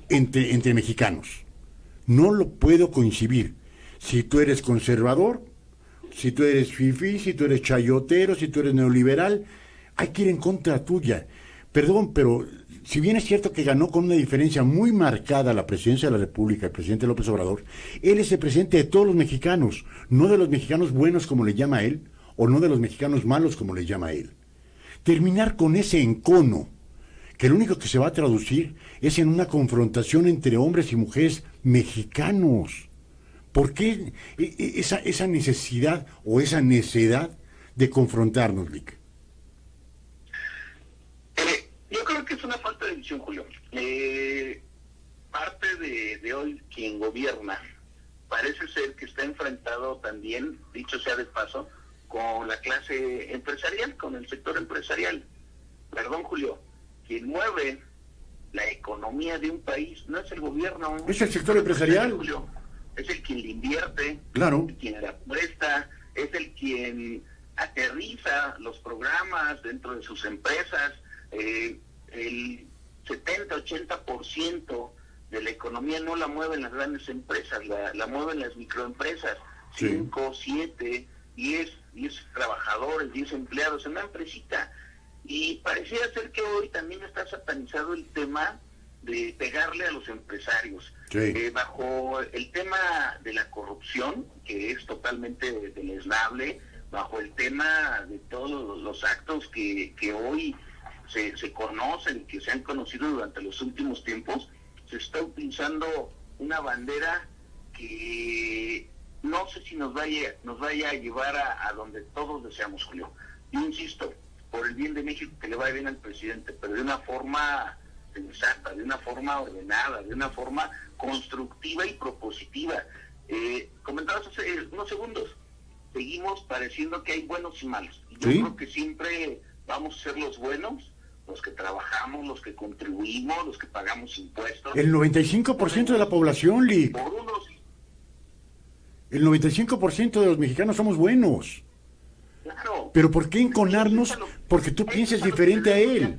entre mexicanos. No lo puedo coincidir. Si tú eres conservador, si tú eres fifí, si tú eres chayotero, si tú eres neoliberal, hay que ir en contra tuya. Perdón, pero si bien es cierto que ganó con una diferencia muy marcada la presidencia de la República, el presidente López Obrador, él es el presidente de todos los mexicanos, no de los mexicanos buenos como le llama él, o no de los mexicanos malos como le llama él. Terminar con ese encono, que lo único que se va a traducir es en una confrontación entre hombres y mujeres mexicanos. ¿Por qué esa necesidad o esa necedad de confrontarnos, Lic? Yo creo que es una falta de visión, Julio. Parte de hoy quien gobierna parece ser que está enfrentado también, dicho sea de paso, con la clase empresarial, con el sector empresarial. Perdón, Julio, quien mueve la economía de un país no es el gobierno. Es el sector empresarial, Julio. Es el quien le invierte, claro, el quien la presta, es el quien aterriza los programas dentro de sus empresas. El 70-80% de la economía no la mueven las grandes empresas, la mueven las microempresas, sí. 5, 7, 10 trabajadores, 10 empleados en una empresita. Y parecía ser que hoy también está satanizado el tema de pegarle a los empresarios. Sí. Bajo el tema de la corrupción, que es totalmente deleznable, bajo el tema de todos los actos que hoy se conocen, que se han conocido durante los últimos tiempos, se está utilizando una bandera que no sé si nos vaya a llevar a donde todos deseamos, Julio. Yo insisto, por el bien de México, que le vaya bien al presidente, pero de una forma sensata, de una forma ordenada, de una forma constructiva y propositiva. Comentabas hace unos segundos, seguimos pareciendo que hay buenos y malos. Yo creo que siempre vamos a ser los buenos, los que trabajamos, los que contribuimos, los que pagamos impuestos. El 95% de la población, Lick. Por unos... El 95% de los mexicanos somos buenos. Claro. Pero ¿por qué enconarnos porque tú pienses diferente a él?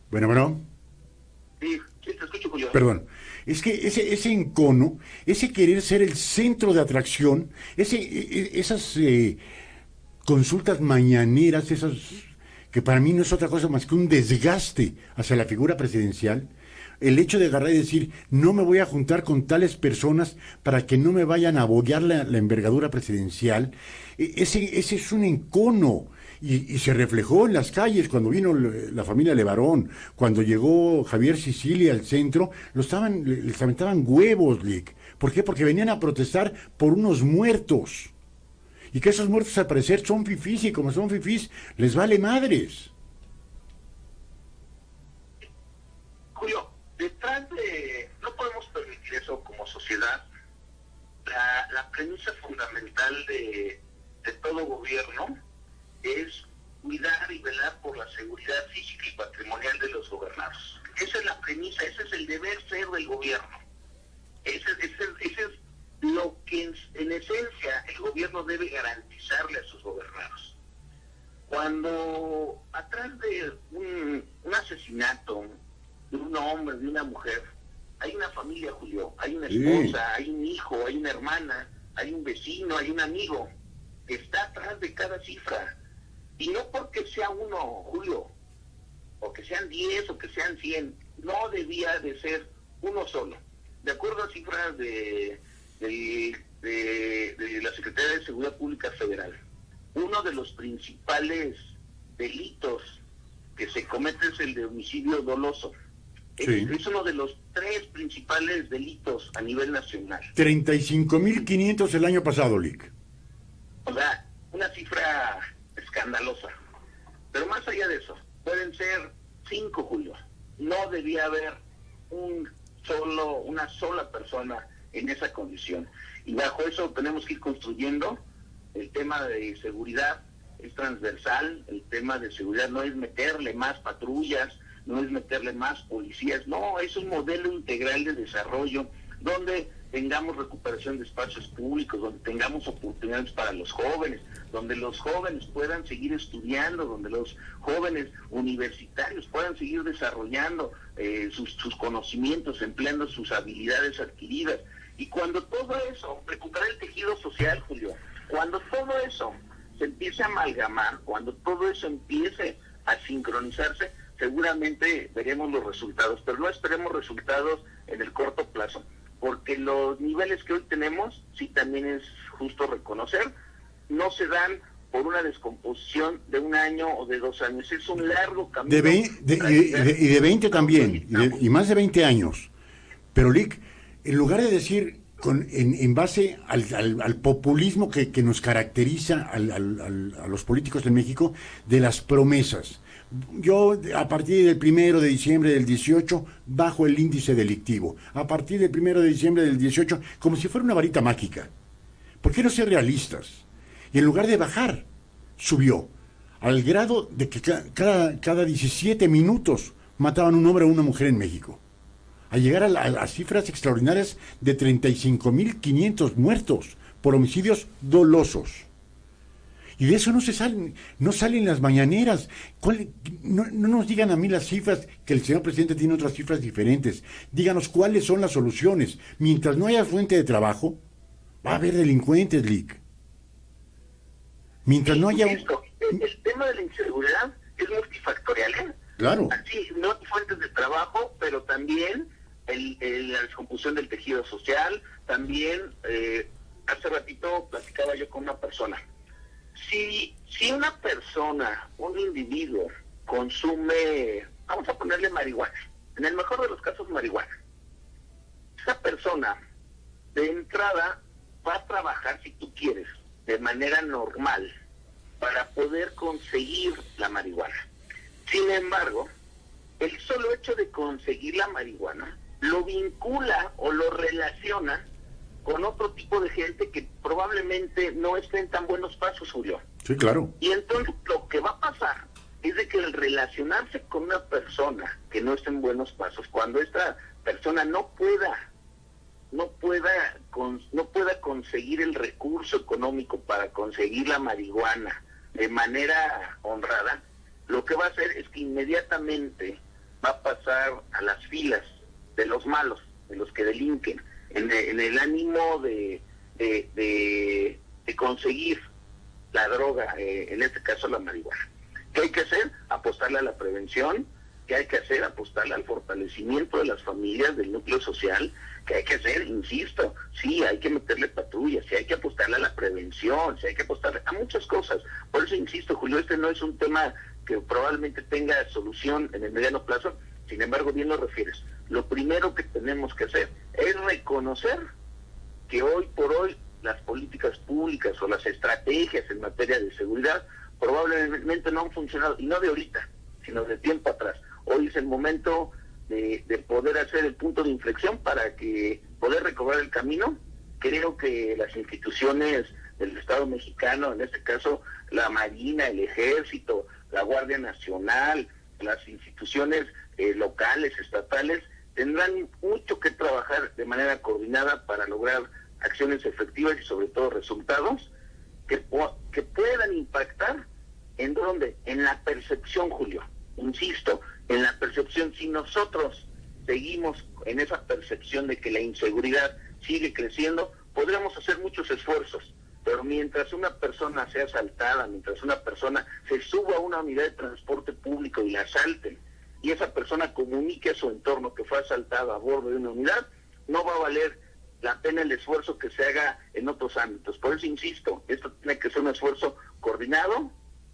Bueno. Sí, te escucho, Julio. Perdón. Es que ese encono, ese querer ser el centro de atracción, esas consultas mañaneras, esas que para mí no es otra cosa más que un desgaste hacia la figura presidencial, el hecho de agarrar y decir, no me voy a juntar con tales personas para que no me vayan a abogar la envergadura presidencial, ese es un encono. Y se reflejó en las calles cuando vino la familia Levarón, cuando llegó Javier Sicilia al centro, les aventaban huevos, Lick. ¿Por qué? Porque venían a protestar por unos muertos. Y que esos muertos al parecer son fifís, y como son fifís, les vale madres. Julio, no podemos permitir eso como sociedad. La premisa fundamental de todo gobierno es cuidar y velar por la seguridad física y patrimonial de los gobernados. Esa es la premisa, ese es el deber ser del gobierno. Ese es lo que en esencia el gobierno debe garantizarle a sus gobernados. Cuando atrás de un asesinato de un hombre, de una mujer, hay una familia, Julio, hay una esposa, hay un hijo, hay una hermana, hay un vecino, hay un amigo que está atrás de cada cifra. Y no porque sea uno, Julio, o que sean 10 o que sean 100, no debía de ser uno solo. De acuerdo a cifras de la Secretaría de Seguridad Pública Federal, uno de los principales delitos que se comete es el de homicidio doloso. Sí. Es uno de los 3 principales delitos a nivel nacional. 35.500 el año pasado, Lick. O sea, una cifra escandalosa. Pero más allá de eso, pueden ser 5, Julio. No debía haber una sola persona en esa condición. Y bajo eso tenemos que ir construyendo. El tema de seguridad es transversal. El tema de seguridad no es meterle más patrullas, no es meterle más policías. No, es un modelo integral de desarrollo donde tengamos recuperación de espacios públicos, donde tengamos oportunidades para los jóvenes, donde los jóvenes puedan seguir estudiando, donde los jóvenes universitarios puedan seguir desarrollando sus conocimientos, empleando sus habilidades adquiridas. Y cuando todo eso, recuperar el tejido social, Julio, cuando todo eso se empiece a amalgamar, cuando todo eso empiece a sincronizarse, seguramente veremos los resultados, pero no esperemos resultados en el corto plazo, porque los niveles que hoy tenemos, sí también es justo reconocer, no se dan por una descomposición de 1 año o de 2 años, es un largo camino. Y de 20 también, y más de 20 años. Pero Lick, en lugar de decir en base al populismo que nos caracteriza a los políticos de México, de las promesas, yo a partir del 1 de diciembre del 18 bajo el índice delictivo, a partir del 1 de diciembre del 18, como si fuera una varita mágica. ¿Por qué no ser realistas? Y en lugar de bajar, subió, al grado de que cada 17 minutos mataban un hombre o una mujer en México, a llegar a las cifras extraordinarias de 35.500 muertos por homicidios dolosos. Y de eso no salen las mañaneras. No nos digan a mí las cifras, que el señor presidente tiene otras cifras diferentes. Díganos cuáles son las soluciones. Mientras no haya fuente de trabajo, va a haber delincuentes, Lick. Mientras no haya... El tema de la inseguridad es multifactorial, ¿eh? Claro. Así, no hay fuentes de trabajo, pero también la descomposición del tejido social, también, hace ratito platicaba yo con una persona. Si una persona, un individuo, consume, vamos a ponerle marihuana, en el mejor de los casos marihuana, esa persona de entrada va a trabajar, si tú quieres, de manera normal para poder conseguir la marihuana. Sin embargo, el solo hecho de conseguir la marihuana lo vincula o lo relaciona con otro tipo de gente que probablemente no esté en tan buenos pasos, Julio. Sí, claro. Y entonces lo que va a pasar es de que el relacionarse con una persona que no está en buenos pasos, cuando esta persona no pueda conseguir el recurso económico para conseguir la marihuana de manera honrada, lo que va a hacer es que inmediatamente va a pasar a las filas de los malos, de los que delinquen, en el ánimo de conseguir la droga, en este caso la marihuana. ¿Qué hay que hacer? Apostarle a la prevención. ¿Qué hay que hacer? Apostarle al fortalecimiento de las familias, del núcleo social. ¿Qué hay que hacer? Insisto, sí, hay que meterle patrullas, sí hay que apostarle a la prevención, sí hay que apostarle a muchas cosas. Por eso insisto, Julio, este no es un tema que probablemente tenga solución en el mediano plazo. Sin embargo, bien lo refieres. Lo primero que tenemos que hacer es reconocer que hoy por hoy las políticas públicas o las estrategias en materia de seguridad probablemente no han funcionado, y no de ahorita, sino de tiempo atrás. Hoy es el momento de poder hacer el punto de inflexión para que poder recobrar el camino. Creo que las instituciones del Estado mexicano, en este caso la Marina, el Ejército, la Guardia Nacional, las instituciones locales, estatales, tendrán mucho que trabajar de manera coordinada para lograr acciones efectivas y sobre todo resultados que puedan impactar. ¿En dónde? En la percepción, Julio. Insisto, en la percepción. Si nosotros seguimos en esa percepción de que la inseguridad sigue creciendo, podremos hacer muchos esfuerzos, pero mientras una persona sea asaltada, mientras una persona se suba a una unidad de transporte público y la asalten, y esa persona comunique a su entorno que fue asaltada a bordo de una unidad, no va a valer la pena el esfuerzo que se haga en otros ámbitos. Por eso insisto, esto tiene que ser un esfuerzo coordinado,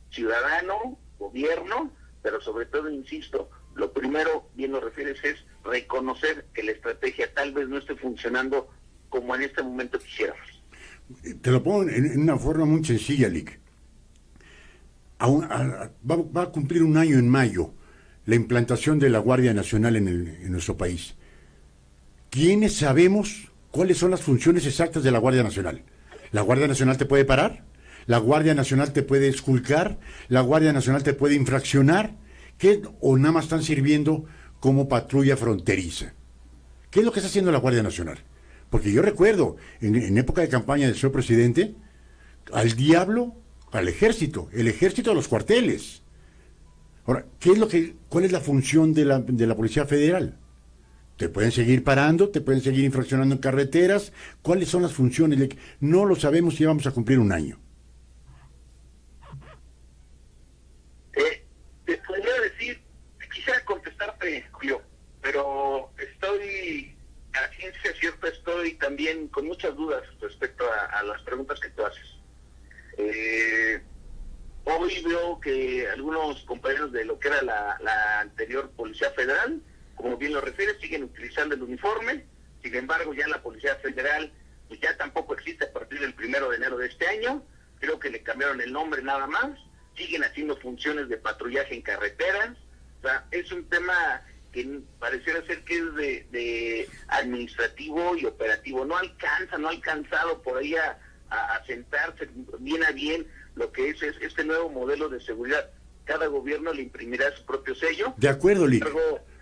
ciudadano, gobierno, pero sobre todo, insisto, lo primero, bien lo refieres, es reconocer que la estrategia tal vez no esté funcionando como en este momento quisiéramos. Te lo pongo en una forma muy sencilla, Lick. Va a cumplir un año en mayo la implantación de la Guardia Nacional en nuestro país. ¿Quiénes sabemos cuáles son las funciones exactas de la Guardia Nacional? ¿La Guardia Nacional te puede parar? ¿La Guardia Nacional te puede esculcar? ¿La Guardia Nacional te puede infraccionar? ¿Qué? ¿O nada más están sirviendo como patrulla fronteriza? ¿Qué es lo que está haciendo la Guardia Nacional? Porque yo recuerdo, en época de campaña del señor presidente, al diablo, al ejército, el ejército a los cuarteles. Ahora, ¿cuál es la función de la Policía Federal? ¿Te pueden seguir parando? ¿Te pueden seguir infraccionando en carreteras? ¿Cuáles son las funciones? No lo sabemos y vamos a cumplir un año. Te podría decir, quisiera contestarte, Julio, pero estoy, a ciencia cierta, estoy también con muchas dudas respecto a las preguntas que tú haces. Hoy veo que algunos compañeros de lo que era la anterior Policía Federal, como bien lo refieres, siguen utilizando el uniforme. Sin embargo, ya la Policía Federal pues ya tampoco existe a partir del 1 de enero de este año. Creo que le cambiaron el nombre nada más. Siguen haciendo funciones de patrullaje en carreteras. O sea, es un tema que pareciera ser que es de administrativo y operativo. No ha alcanzado por ahí a sentarse bien a bien lo que es este nuevo modelo de seguridad. Cada gobierno le imprimirá su propio sello. De acuerdo, Lick.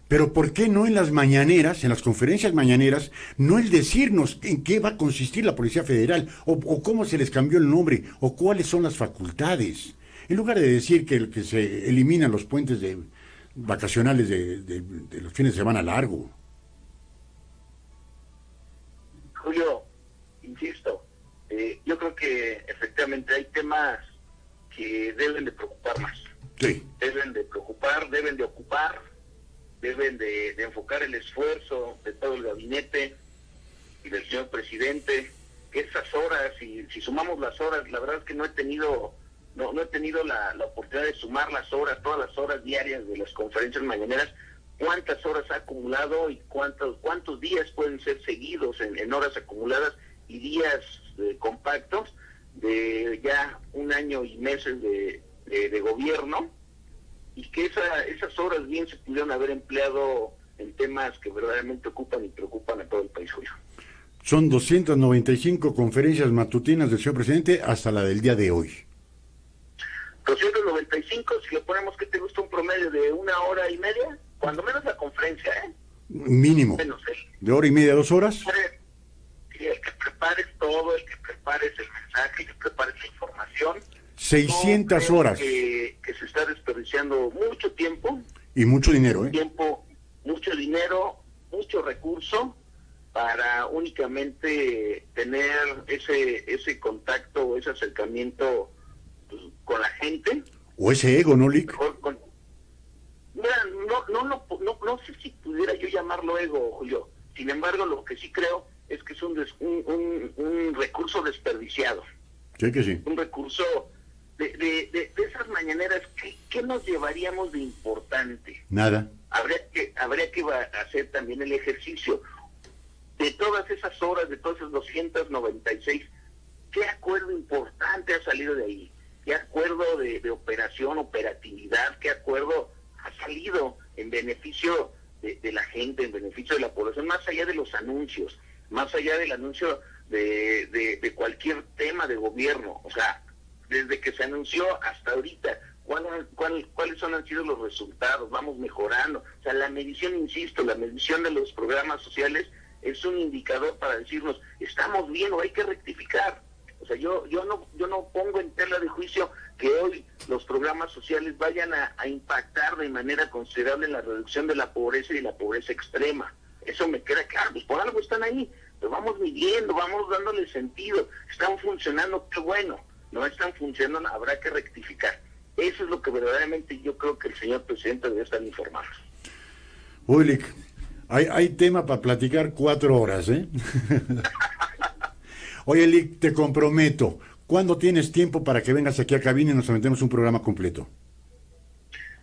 Pero ¿por qué no en las mañaneras, en las conferencias mañaneras, no el decirnos en qué va a consistir la Policía Federal, o cómo se les cambió el nombre, o cuáles son las facultades? En lugar de decir que se eliminan los puentes vacacionales de los fines de semana largo. Julio, insisto, yo creo que efectivamente hay temas que deben de preocupar más. Sí. Deben de preocupar, deben de ocupar, deben de enfocar el esfuerzo de todo el gabinete y del señor presidente. Que esas horas, si sumamos las horas, la verdad es que no he tenido no he tenido la oportunidad de sumar las horas, todas las horas diarias de las conferencias mañaneras, cuántas horas ha acumulado y cuántos días pueden ser seguidos en horas acumuladas y días compactos de ya un año y meses de gobierno, y que esas horas bien se pudieron haber empleado en temas que verdaderamente ocupan y preocupan a todo el país, Julio. Son 295 conferencias matutinas del señor presidente hasta la del día de hoy. 295, si le ponemos que te gusta un promedio de 1 hora y media, cuando menos la conferencia, Mínimo. Menos ¿De hora y media, 2 horas? El que prepares todo, el que prepares el mensaje, el que prepares la información. 600 horas. Que se está desperdiciando mucho tiempo. Y mucho dinero, Mucho dinero, mucho recurso para únicamente tener ese contacto, ese acercamiento pues, con la gente. O ese ego, ¿no, Lic? Mira, no sé si pudiera yo llamarlo ego, Julio. Sin embargo, lo que sí creo es que es un recurso desperdiciado. Sí que sí. Un recurso de esas mañaneras, ¿qué nos llevaríamos de importante? Nada. Habría que hacer también el ejercicio de todas esas horas, de todas esas 296, ¿qué acuerdo importante ha salido de ahí? ¿Qué acuerdo de operatividad, qué acuerdo ha salido en beneficio de la gente, en beneficio de la población, más allá de los anuncios, más allá del anuncio de cualquier tema de gobierno? O sea, desde que se anunció hasta ahorita, ¿cuáles han sido los resultados? Vamos mejorando. O sea, la medición, insisto, la medición de los programas sociales es un indicador para decirnos, estamos bien o hay que rectificar. O sea, yo no pongo en tela de juicio que hoy los programas sociales vayan a impactar de manera considerable en la reducción de la pobreza y la pobreza extrema. Eso me queda claro, pues por algo están ahí. Pero vamos midiendo, vamos dándole sentido. Están funcionando, qué bueno. No están funcionando, habrá que rectificar. Eso es lo que verdaderamente yo creo que el señor presidente debe estar informando. Uy, Lic, hay tema para platicar 4 horas, Oye, Lic, te comprometo. ¿Cuándo tienes tiempo para que vengas aquí a cabina y nos aventemos un programa completo?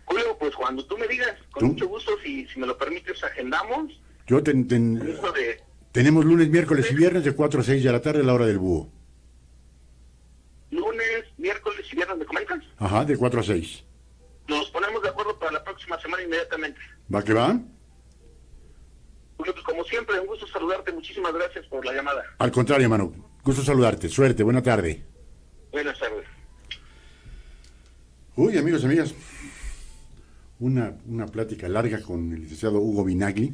Julio, pues cuando tú me digas, con mucho gusto, si me lo permites, agendamos. Tenemos lunes, miércoles y viernes de 4 a 6 de la tarde a la hora del búho. Lunes, miércoles y viernes, ¿me comentas? Ajá, de 4 a 6. Nos ponemos de acuerdo para la próxima semana inmediatamente. ¿Va que va? Julio, pues como siempre, un gusto saludarte. Muchísimas gracias por la llamada. Al contrario, hermano. Gusto saludarte. Suerte. Buena tarde. Buenas tardes. Uy, amigos y amigas. Una plática larga con el licenciado Hugo Vinagli.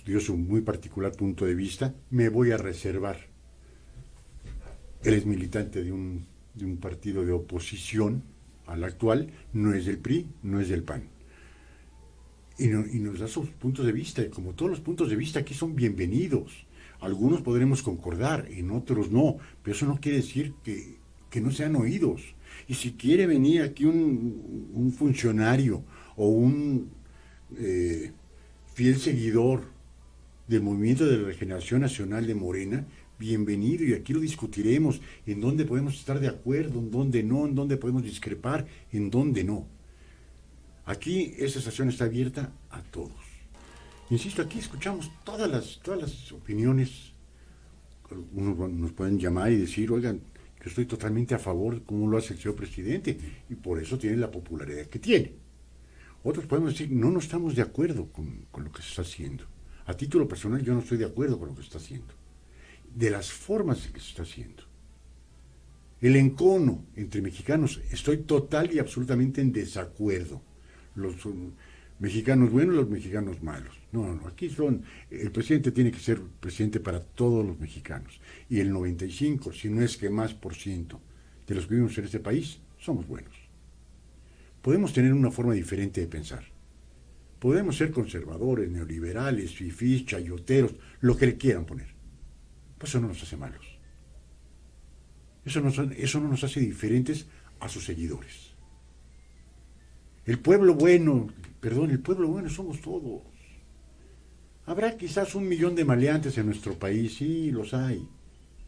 Dio su muy particular punto de vista. Me voy a reservar. Él es militante de un partido de oposición al actual. No es del PRI, no es del PAN. Y nos da sus puntos de vista. Y como todos los puntos de vista aquí son bienvenidos. Algunos podremos concordar, en otros no. Pero eso no quiere decir que no sean oídos. Y si quiere venir aquí un funcionario o un fiel seguidor del Movimiento de Regeneración Nacional de Morena, bienvenido, y aquí lo discutiremos, en dónde podemos estar de acuerdo, en dónde no, en dónde podemos discrepar, en dónde no. Aquí esta estación está abierta a todos. Insisto, aquí escuchamos todas las opiniones. Algunos nos pueden llamar y decir, oigan, yo estoy totalmente a favor de cómo lo hace el señor presidente, y por eso tiene la popularidad que tiene. Otros podemos decir, no estamos de acuerdo con lo que se está haciendo. A título personal, yo no estoy de acuerdo con lo que se está haciendo. De las formas en que se está haciendo. El encono entre mexicanos, estoy total y absolutamente en desacuerdo. Los mexicanos buenos, los mexicanos malos. No, aquí el presidente tiene que ser presidente para todos los mexicanos. Y el 95, si no es que más % de los que vivimos en este país, somos buenos. Podemos tener una forma diferente de pensar. Podemos ser conservadores, neoliberales, fifís, chayoteros, lo que le quieran poner. Pues eso no nos hace malos. Eso no nos hace diferentes a sus seguidores. El pueblo bueno somos todos. Habrá quizás 1 millón de maleantes en nuestro país, sí, los hay.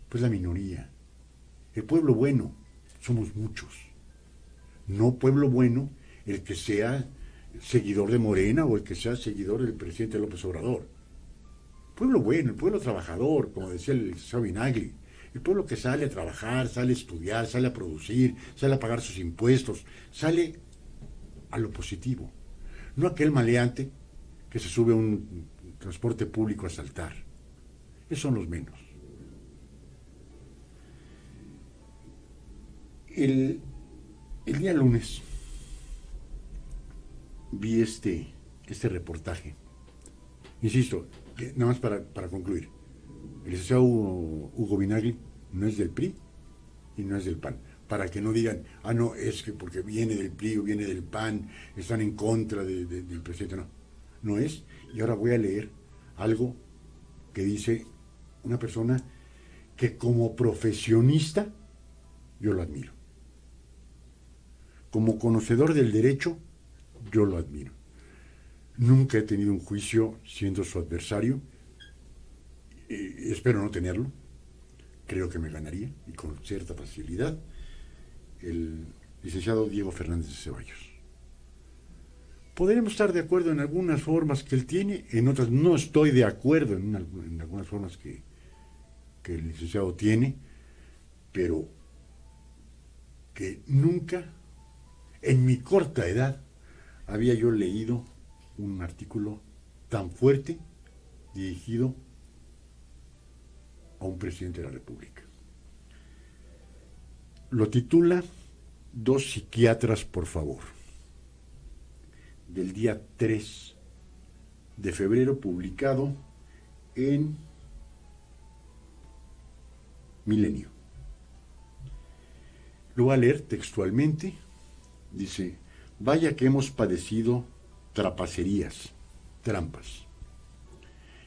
Pues la minoría. El pueblo bueno somos muchos. No pueblo bueno el que sea seguidor de Morena o el que sea seguidor del presidente López Obrador. Pueblo bueno, el pueblo trabajador, como decía el licenciado Vinagli. El pueblo que sale a trabajar, sale a estudiar, sale a producir, sale a pagar sus impuestos, sale a lo positivo. No aquel maleante que se sube a un transporte público a asaltar. Esos son los menos. El día lunes vi este reportaje. Insisto, nada más para concluir. El licenciado Hugo Vinagli no es del PRI y no es del PAN. Para que no digan, no, es que porque viene del PRI o viene del PAN, están en contra del presidente. No, no es. Y ahora voy a leer algo que dice una persona que como profesionista yo lo admiro. Como conocedor del derecho, yo lo admiro. Nunca he tenido un juicio siendo su adversario. Espero no tenerlo. Creo que me ganaría, y con cierta facilidad, el licenciado Diego Fernández de Ceballos. Podremos estar de acuerdo en algunas formas que él tiene, en otras no estoy de acuerdo en algunas formas que el licenciado tiene, pero que nunca, en mi corta edad, había yo leído un artículo tan fuerte dirigido a un presidente de la República. Lo titula "Dos psiquiatras, por favor", del día 3 de febrero, publicado en Milenio. Lo voy a leer textualmente. Dice: vaya que hemos padecido trapacerías, trampas,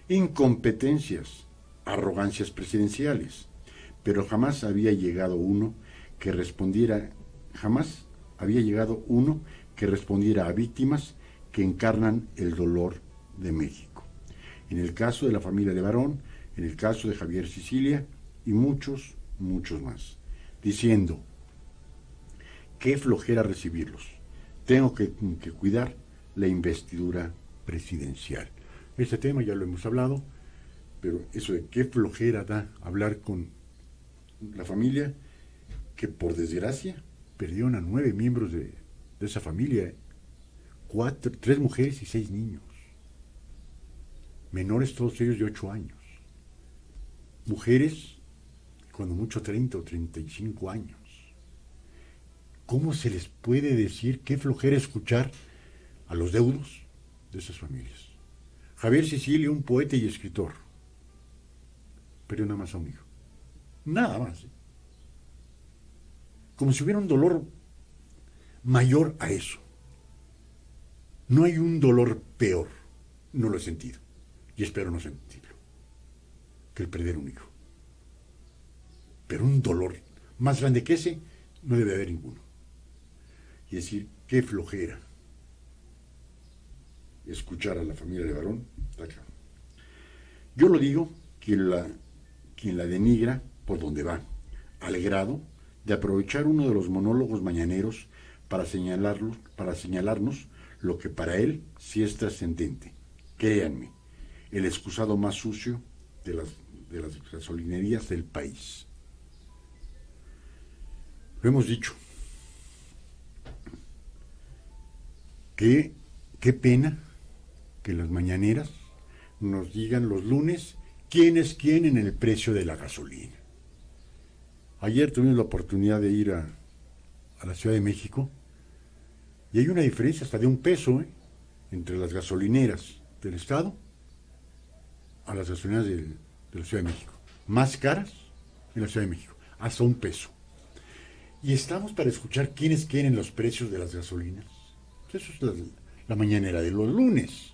incompetencias, arrogancias presidenciales, pero jamás había llegado uno que respondiera a víctimas que encarnan el dolor de México. En el caso de la familia de Barón, en el caso de Javier Sicilia y muchos, muchos más, diciendo: qué flojera recibirlos, tengo que cuidar la investidura presidencial. Este tema ya lo hemos hablado, pero eso de qué flojera da hablar con la familia, que por desgracia perdieron a 9 miembros de esa familia, 3 mujeres y 6 niños, menores todos ellos de 8 años, mujeres cuando mucho 30 o 35 años. ¿Cómo se les puede decir qué flojera escuchar a los deudos de esas familias? Javier Sicilia, un poeta y escritor, perdió nada más a un hijo. Nada más. Como si hubiera un dolor mayor a eso. No hay un dolor peor, no lo he sentido, y espero no sentirlo, que el perder un hijo. Pero un dolor más grande que ese no debe haber ninguno. Y decir, qué flojera escuchar a la familia de Barón, está claro. Yo lo digo, quien la denigra por donde va, al grado de aprovechar uno de los monólogos mañaneros para señalarnos lo que para él sí es trascendente. Créanme, el excusado más sucio de las gasolinerías del país. Lo hemos dicho. Qué pena que las mañaneras nos digan los lunes quién es quién en el precio de la gasolina. Ayer tuvimos la oportunidad de ir a la Ciudad de México y hay una diferencia hasta de $1 entre las gasolineras del Estado a las gasolineras de la Ciudad de México. Más caras en la Ciudad de México, hasta $1. Y estamos para escuchar quiénes quieren los precios de las gasolinas. Eso es la mañanera de los lunes.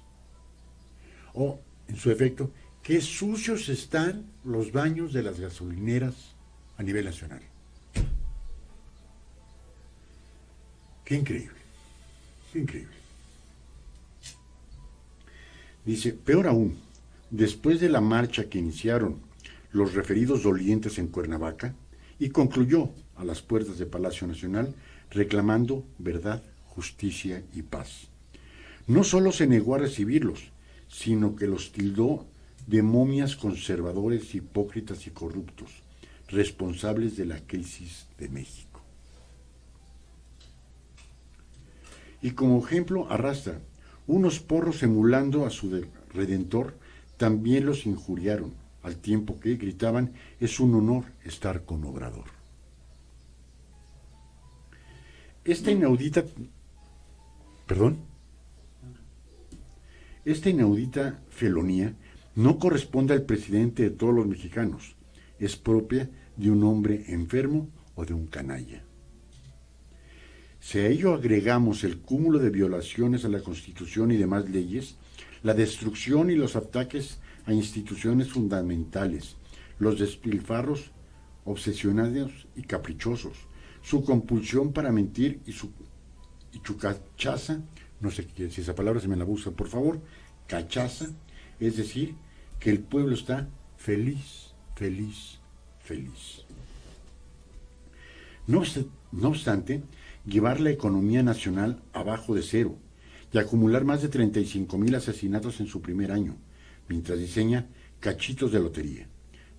O, en su efecto, qué sucios están los baños de las gasolineras a nivel nacional. Qué increíble. Qué increíble. Dice, peor aún, después de la marcha que iniciaron los referidos dolientes en Cuernavaca, y concluyó a las puertas de Palacio Nacional reclamando verdad, justicia y paz. No solo se negó a recibirlos, sino que los tildó de momias conservadores, hipócritas y corruptos, responsables de la crisis de México. Y como ejemplo arrastra, unos porros emulando a su redentor también los injuriaron, al tiempo que gritaban: es un honor estar con Obrador. Esta inaudita felonía no corresponde al presidente de todos los mexicanos, es propia de un hombre enfermo o de un canalla. Si a ello agregamos el cúmulo de violaciones a la Constitución y demás leyes, la destrucción y los ataques a instituciones fundamentales, los despilfarros obsesionados y caprichosos, su compulsión para mentir y su cachaza, no sé si esa palabra se me la usa, por favor, cachaza, es decir, que el pueblo está feliz, feliz, feliz. No obstante, llevar la economía nacional abajo de cero y acumular más de 35,000 asesinatos en su primer año, mientras diseña cachitos de lotería.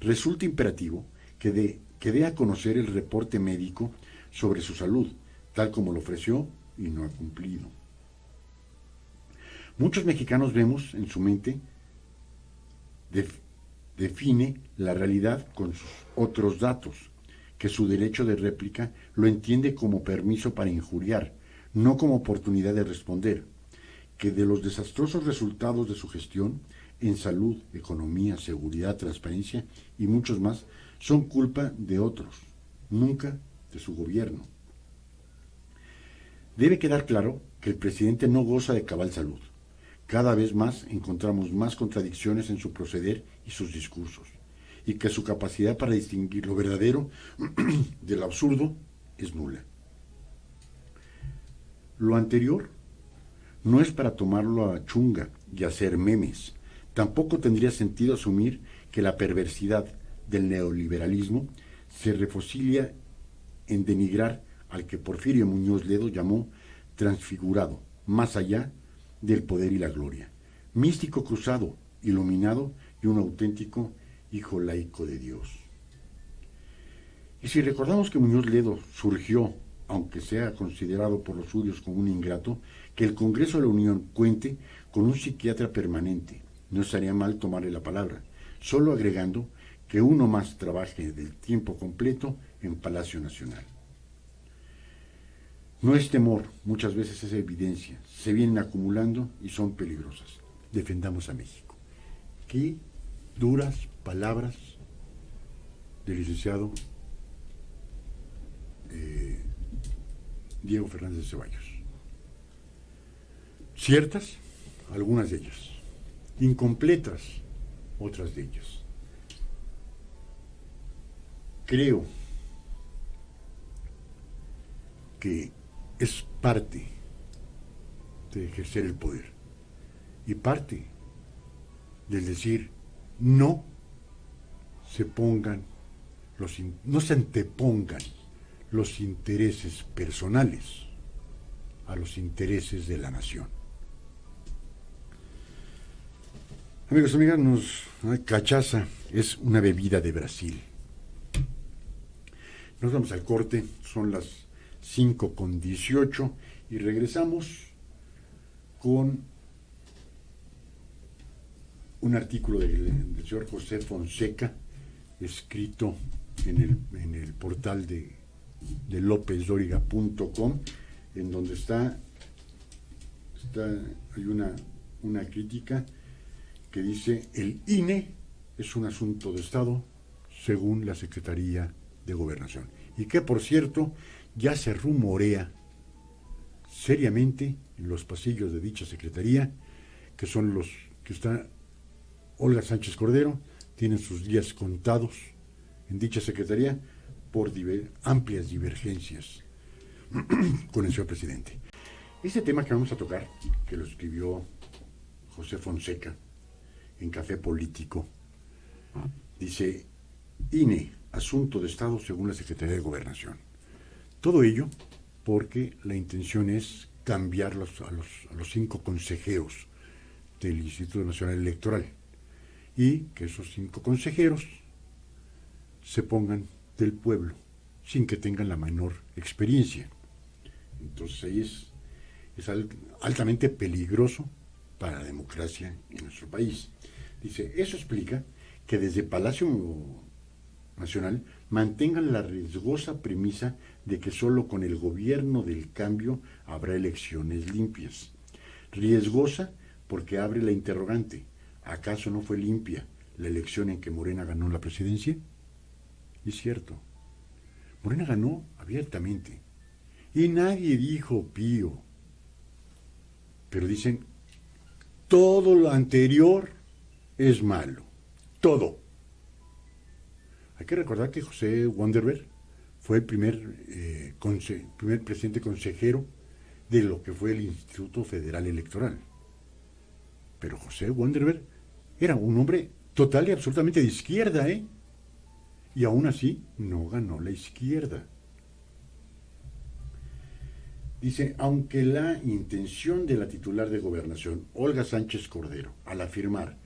Resulta imperativo que dé a conocer el reporte médico sobre su salud, tal como lo ofreció y no ha cumplido. Muchos mexicanos vemos en su mente, define la realidad con sus otros datos, que su derecho de réplica lo entiende como permiso para injuriar, no como oportunidad de responder, que de los desastrosos resultados de su gestión en salud, economía, seguridad, transparencia y muchos más son culpa de otros, nunca de su gobierno. Debe quedar claro que el presidente no goza de cabal salud. Cada vez más encontramos más contradicciones en su proceder y sus discursos, y que su capacidad para distinguir lo verdadero del absurdo es nula. Lo anterior no es para tomarlo a chunga y hacer memes. Tampoco tendría sentido asumir que la perversidad del neoliberalismo se refocilia en denigrar al que Porfirio Muñoz Ledo llamó transfigurado, más allá del poder y la gloria, místico cruzado, iluminado y un auténtico hijo laico de Dios. Y si recordamos que Muñoz Ledo surgió, aunque sea considerado por los suyos como un ingrato, que el Congreso de la Unión cuente con un psiquiatra permanente, no estaría mal tomarle la palabra, solo agregando que uno más trabaje del tiempo completo en Palacio Nacional. No es temor, muchas veces es evidencia, se vienen acumulando y son peligrosas. Defendamos a México. Qué duras palabras del licenciado Diego Fernández de Ceballos. Ciertas, algunas de ellas. Incompletas, otras de ellas. Creo que es parte de ejercer el poder y parte del decir no se antepongan los intereses personales a los intereses de la nación. Amigos y amigas, cachaza es una bebida de Brasil. Nos vamos al corte, son las 5:18 y regresamos con un artículo del señor José Fonseca, escrito en el portal de lopezdoriga.com, en donde hay una crítica que dice: el INE es un asunto de Estado según la Secretaría de Gobernación, y que por cierto ya se rumorea seriamente en los pasillos de dicha secretaría, que son los que está Olga Sánchez Cordero, tienen sus días contados en dicha secretaría por amplias divergencias con el señor presidente. Este tema que vamos a tocar, que lo escribió José Fonseca en Café Político, dice: INE, asunto de Estado según la Secretaría de Gobernación. Todo ello porque la intención es cambiar a los 5 consejeros del Instituto Nacional Electoral y que esos 5 consejeros se pongan del pueblo sin que tengan la menor experiencia. Entonces ahí es altamente peligroso para la democracia en nuestro país. Dice, eso explica que desde Palacio Nacional mantengan la riesgosa premisa de que solo con el gobierno del cambio habrá elecciones limpias. Riesgosa porque abre la interrogante, ¿acaso no fue limpia la elección en que Morena ganó la presidencia? Y es cierto, Morena ganó abiertamente y nadie dijo pío, pero dicen, todo lo anterior es malo, todo. Hay que recordar que José Wanderberg fue el primer presidente consejero de lo que fue el Instituto Federal Electoral. Pero José Wanderberg era un hombre total y absolutamente de izquierda, ¿eh? Y aún así no ganó la izquierda. Dice, aunque la intención de la titular de Gobernación, Olga Sánchez Cordero, al afirmar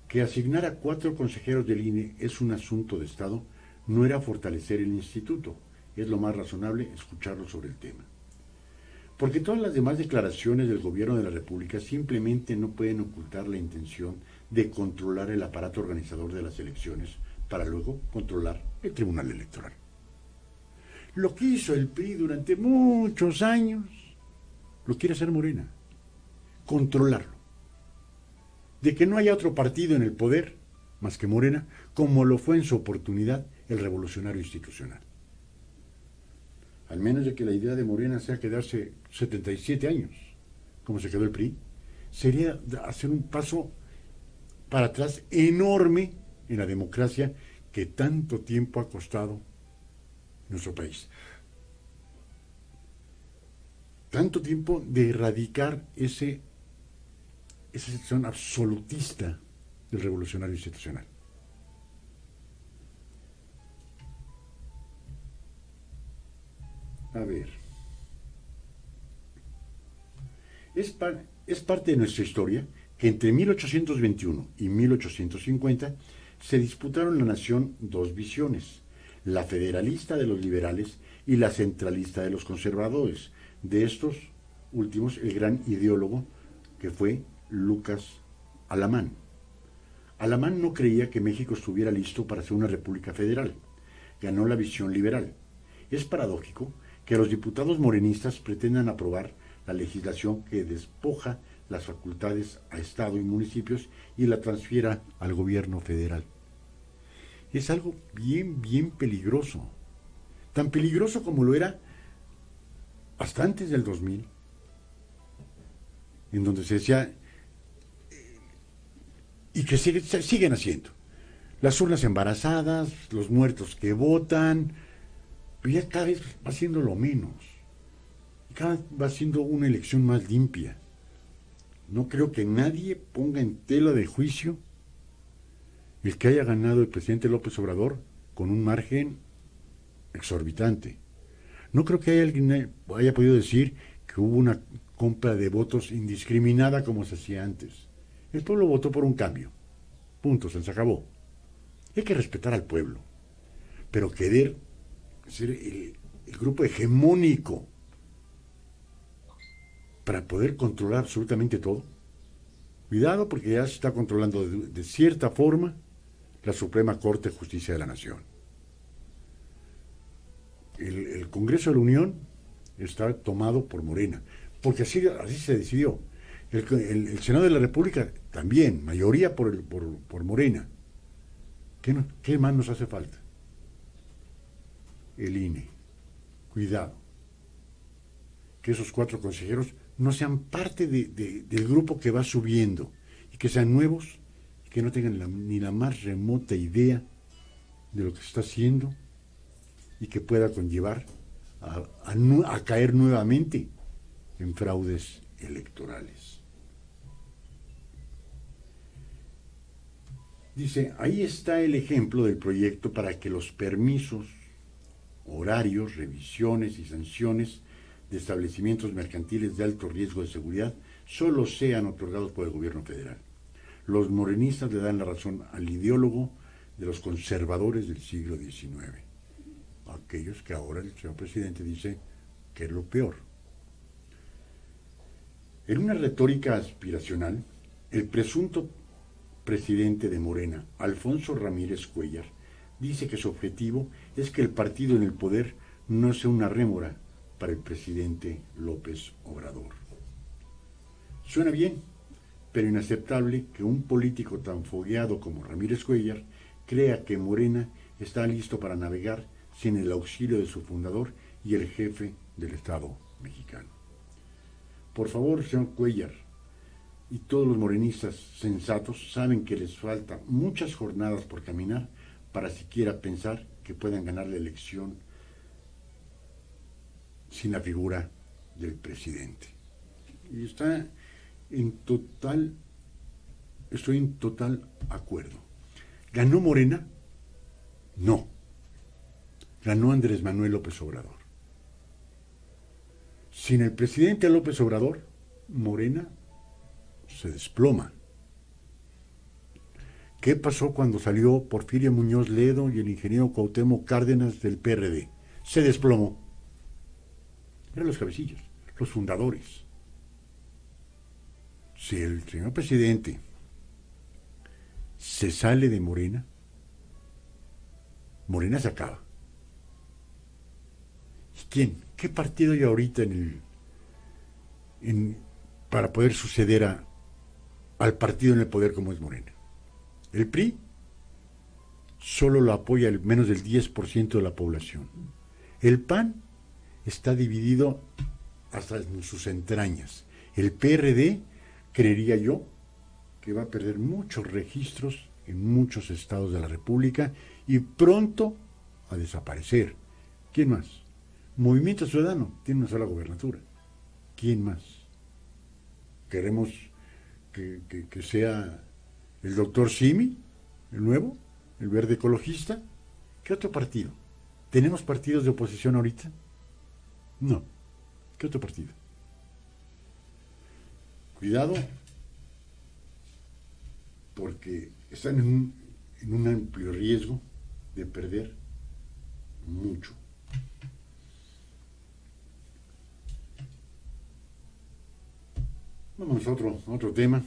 que asignar a 4 consejeros del INE es un asunto de Estado, no era fortalecer el instituto. Es lo más razonable escucharlo sobre el tema. Porque todas las demás declaraciones del gobierno de la República simplemente no pueden ocultar la intención de controlar el aparato organizador de las elecciones para luego controlar el Tribunal Electoral. Lo que hizo el PRI durante muchos años, lo quiere hacer Morena. Controlarlo. De que no haya otro partido en el poder más que Morena, como lo fue en su oportunidad el Revolucionario Institucional. Al menos de que la idea de Morena sea quedarse 77 años, como se quedó el PRI, sería hacer un paso para atrás enorme en la democracia que tanto tiempo ha costado nuestro país. Tanto tiempo de erradicar esa sección absolutista del Revolucionario Institucional. A ver. Es parte de nuestra historia que entre 1821 y 1850 se disputaron la nación 2 visiones, la federalista de los liberales y la centralista de los conservadores. De estos últimos, el gran ideólogo que fue Lucas Alamán. Alamán no creía que México estuviera listo para ser una república federal. Ganó la visión liberal. Es paradójico que los diputados morenistas pretendan aprobar la legislación que despoja las facultades a Estado y municipios y la transfiera al gobierno federal. Es algo bien peligroso. Tan peligroso como lo era hasta antes del 2000, en donde se decía, y que siguen haciendo, las urnas embarazadas, los muertos que votan, pero ya cada vez va siendo lo menos. Cada vez va siendo una elección más limpia. No creo que nadie ponga en tela de juicio el que haya ganado el presidente López Obrador con un margen exorbitante. No creo que alguien haya podido decir que hubo una compra de votos indiscriminada como se hacía antes. El pueblo votó por un cambio. Punto, se acabó. Hay que respetar al pueblo. Pero querer ser el grupo hegemónico para poder controlar absolutamente todo. Cuidado, porque ya se está controlando de cierta forma la Suprema Corte de Justicia de la Nación. El Congreso de la Unión está tomado por Morena, porque así se decidió. El Senado de la República también, mayoría por Morena. ¿Qué más nos hace falta? El INE. Cuidado. Que esos 4 consejeros no sean parte del grupo que va subiendo y que sean nuevos y que no tengan ni la más remota idea de lo que se está haciendo y que pueda conllevar a caer nuevamente en fraudes electorales. Dice, ahí está el ejemplo del proyecto para que los permisos horarios, revisiones y sanciones de establecimientos mercantiles de alto riesgo de seguridad solo sean otorgados por el gobierno federal. Los morenistas le dan la razón al ideólogo de los conservadores del siglo XIX, aquellos que ahora el señor presidente dice que es lo peor. En una retórica aspiracional, el presunto presidente de Morena, Alfonso Ramírez Cuéllar, dice que su objetivo es que el partido en el poder no sea una rémora para el presidente López Obrador. Suena bien, pero inaceptable que un político tan fogueado como Ramírez Cuéllar crea que Morena está listo para navegar sin el auxilio de su fundador y el jefe del Estado mexicano. Por favor, señor Cuéllar, y todos los morenistas sensatos saben que les falta muchas jornadas por caminar para siquiera pensar que puedan ganar la elección sin la figura del presidente. Y estoy en total acuerdo. ¿Ganó Morena? No. Ganó Andrés Manuel López Obrador. Sin el presidente López Obrador, Morena se desploma. ¿Qué pasó cuando salió Porfirio Muñoz Ledo y el ingeniero Cuauhtémoc Cárdenas del PRD? Se desplomó. Eran los cabecillas, los fundadores. Si el señor presidente se sale de Morena, Morena se acaba. ¿Y quién? ¿Qué partido hay ahorita para poder suceder al partido en el poder como es Morena? El PRI solo lo apoya menos del 10% de la población. El PAN está dividido hasta en sus entrañas. El PRD, creería yo, que va a perder muchos registros en muchos estados de la República y pronto a desaparecer. ¿Quién más? Movimiento Ciudadano tiene una sola gobernatura. ¿Quién más? Queremos que sea el doctor Simi, el nuevo, el verde ecologista. ¿Qué otro partido? ¿Tenemos partidos de oposición ahorita? No. ¿Qué otro partido? Cuidado, porque están en un amplio riesgo de perder mucho. Vamos a otro tema,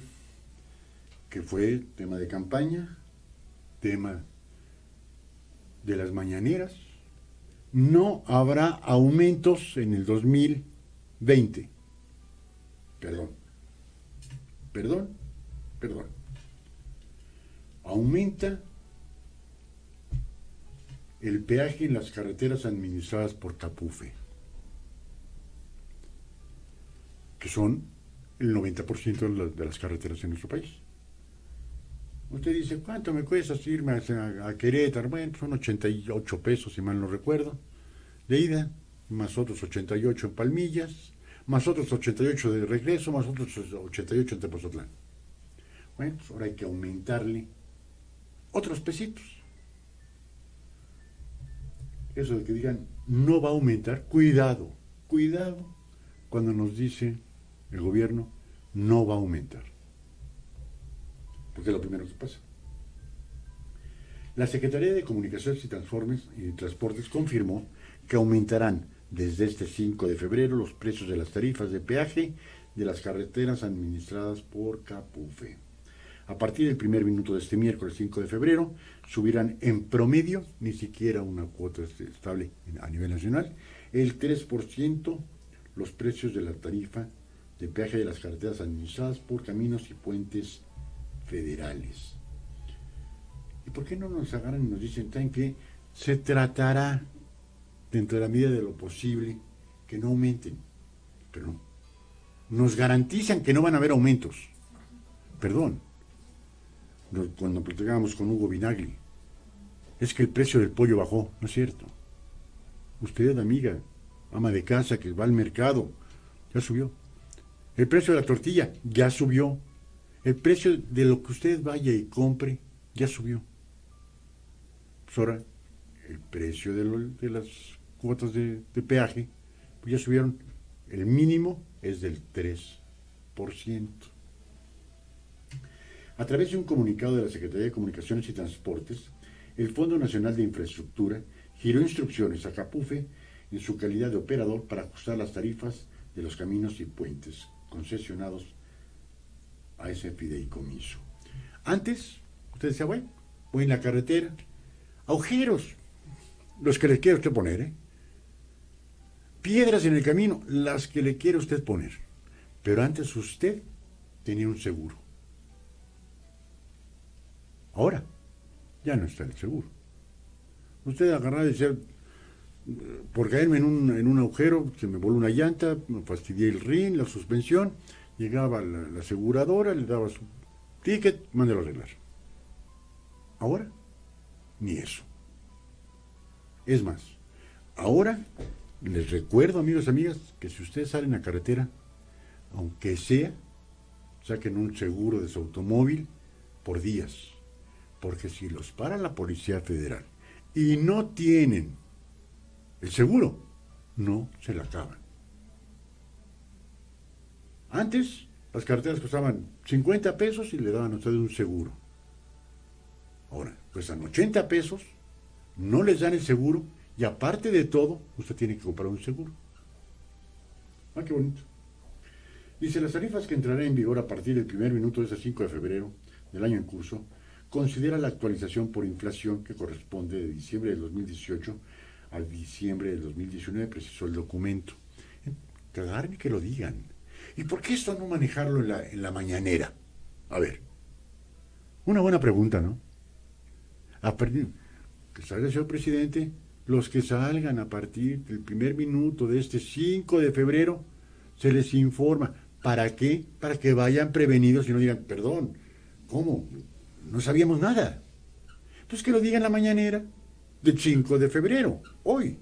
que fue tema de campaña, tema de las mañaneras. No habrá aumentos en el 2020. Perdón. Aumenta el peaje en las carreteras administradas por Capufe, que son el 90% de las carreteras en nuestro país. Usted dice, ¿cuánto me cuesta irme a Querétaro? Bueno, son 88 pesos, si mal no recuerdo, de ida, más otros 88 en Palmillas, más otros 88 de regreso, más otros 88 en Tepoztlán. Bueno, pues ahora hay que aumentarle otros pesitos. Eso de que digan, no va a aumentar, cuidado cuando nos dice el gobierno, no va a aumentar. Porque es lo primero que pasa. La Secretaría de Comunicaciones y Transportes confirmó que aumentarán desde este 5 de febrero los precios de las tarifas de peaje de las carreteras administradas por Capufe. A partir del primer minuto de este miércoles 5 de febrero, subirán en promedio, ni siquiera una cuota estable a nivel nacional, el 3% los precios de la tarifa de peaje de las carreteras administradas por caminos y puentes federales. ¿Y por qué no nos agarran y nos dicen, ¿saben qué? Se tratará, dentro de la medida de lo posible, que no aumenten? Pero no. Nos garantizan que no van a haber aumentos. Perdón. Cuando platicábamos con Hugo Vinagli, es que el precio del pollo bajó. No es cierto. Usted, amiga, ama de casa que va al mercado, ya subió. El precio de la tortilla ya subió. El precio de lo que usted vaya y compre ya subió. Pues ahora, el precio de las cuotas de peaje, pues ya subieron, el mínimo es del 3%. A través de un comunicado de la Secretaría de Comunicaciones y Transportes, el Fondo Nacional de Infraestructura giró instrucciones a Capufe en su calidad de operador para ajustar las tarifas de los caminos y puentes concesionados a ese fideicomiso. Antes, usted decía, bueno, voy en la carretera, agujeros, los que le quiere usted poner, piedras en el camino, las que le quiere usted poner. Pero antes usted tenía un seguro. Ahora, ya no está el seguro. Usted agarraba y decía, por caerme en un agujero, se me voló una llanta, me fastidié el rin, la suspensión, llegaba la aseguradora, le daba su ticket, mándelo a arreglar. Ahora, ni eso. Es más, ahora les recuerdo, amigos y amigas, que si ustedes salen a carretera, aunque sea, saquen un seguro de su automóvil por días. Porque si los para la Policía Federal y no tienen el seguro, no se la acaban. Antes, las carreteras costaban 50 pesos y le daban a ustedes un seguro. Ahora, cuestan 80 pesos, no les dan el seguro y aparte de todo, usted tiene que comprar un seguro. Ah, qué bonito. Dice, las tarifas que entrarán en vigor a partir del primer minuto de ese 5 de febrero del año en curso, considera la actualización por inflación que corresponde de diciembre del 2018 a diciembre del 2019, precisó el documento. Cagarme que lo digan. ¿Y por qué esto no manejarlo en la mañanera? A ver, una buena pregunta, ¿no? A partir que salga el señor presidente, los que salgan a partir del primer minuto de este 5 de febrero, se les informa. ¿Para qué? Para que vayan prevenidos y no digan, perdón, ¿cómo? No sabíamos nada. Pues que lo digan en la mañanera del 5 de febrero, hoy.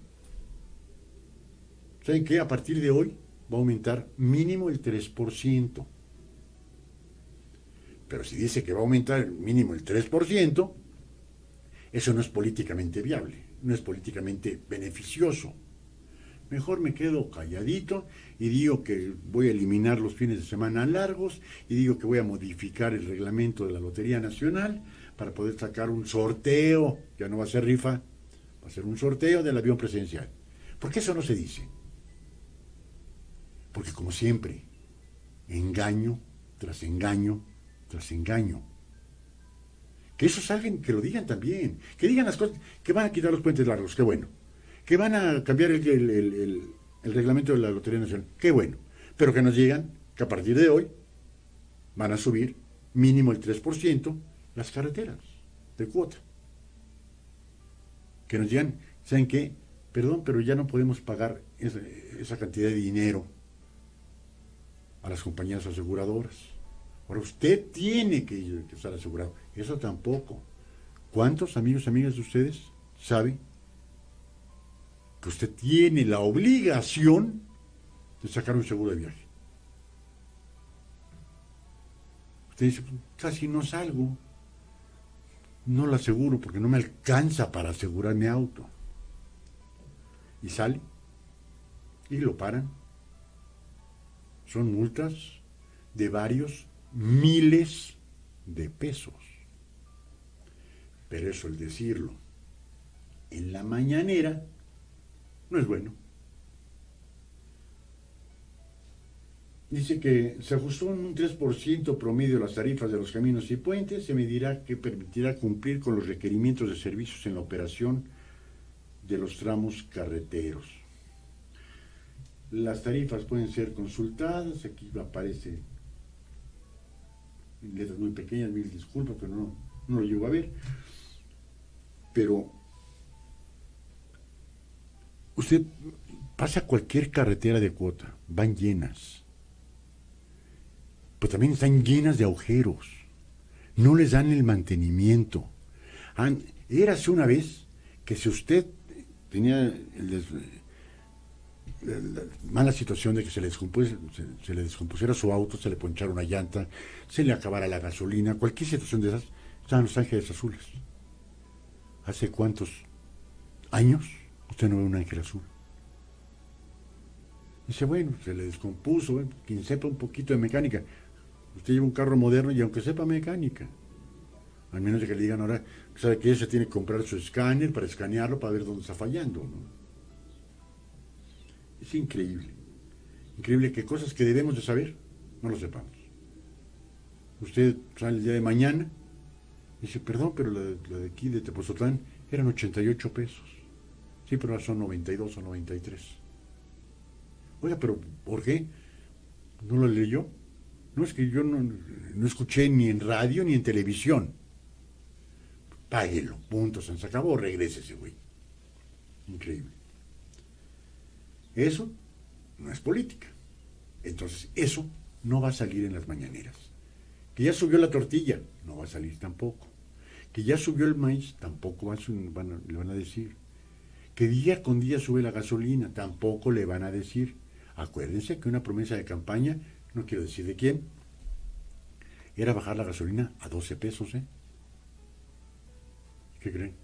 ¿Saben qué? A partir de hoy va a aumentar mínimo el 3%. Pero si dice que va a aumentar mínimo el 3%, eso no es políticamente viable, no es políticamente beneficioso. Mejor me quedo calladito y digo que voy a eliminar los fines de semana largos y digo que voy a modificar el reglamento de la Lotería Nacional para poder sacar un sorteo, ya no va a ser rifa, va a ser un sorteo del avión presidencial. ¿Por qué eso no se dice? Porque como siempre, engaño tras engaño tras engaño. Que eso salgan, que lo digan también, que digan las cosas, que van a quitar los puentes largos, qué bueno. Que van a cambiar el reglamento de la Lotería Nacional, qué bueno, pero que nos digan que a partir de hoy van a subir mínimo el 3% las carreteras de cuota. Que nos digan, ¿saben qué? Perdón, pero ya no podemos pagar esa cantidad de dinero a las compañías aseguradoras. Ahora usted tiene que estar asegurado. Eso tampoco. ¿Cuántos amigos y amigas de ustedes saben que usted tiene la obligación de sacar un seguro de viaje? Usted dice, casi no salgo, no lo aseguro porque no me alcanza para asegurar mi auto. Y sale y lo paran. Son multas de varios miles de pesos. Pero eso, el decirlo en la mañanera, no es bueno. Dice que se ajustó un 3% promedio las tarifas de los caminos y puentes, se medirá que permitirá cumplir con los requerimientos de servicios en la operación de los tramos carreteros. Las tarifas pueden ser consultadas, aquí aparece en letras muy pequeñas, mil disculpas, pero no lo llego a ver. Pero usted pasa a cualquier carretera de cuota, van llenas, pero también están llenas de agujeros, no les dan el mantenimiento. Érase una vez que si usted tenía la mala situación de que se le descompusiera su auto, se le ponchara una llanta, se le acabara la gasolina, cualquier situación de esas, estaban los ángeles azules. ¿Hace cuántos años usted no ve un ángel azul? Dice, bueno, se le descompuso, quien sepa un poquito de mecánica. Usted lleva un carro moderno y aunque sepa mecánica, al menos de que le digan ahora, sabe que se tiene que comprar su escáner para escanearlo para ver dónde está fallando, ¿no? Es increíble. Increíble que cosas que debemos de saber no lo sepamos. Usted sale el día de mañana y dice, perdón, pero la de aquí de Tepoztlán eran 88 pesos. Sí, pero ahora son 92 o 93. Oiga, pero ¿por qué? ¿No lo leyó? No, es que yo no escuché ni en radio ni en televisión. Páguelo, punto, se acabó, regrésese, güey. Increíble. Eso no es política. Entonces, eso no va a salir en las mañaneras. Que ya subió la tortilla, no va a salir tampoco. Que ya subió el maíz, tampoco le van a decir. Que día con día sube la gasolina, tampoco le van a decir. Acuérdense que una promesa de campaña, no quiero decir de quién, era bajar la gasolina a 12 pesos, ¿eh? ¿Qué creen?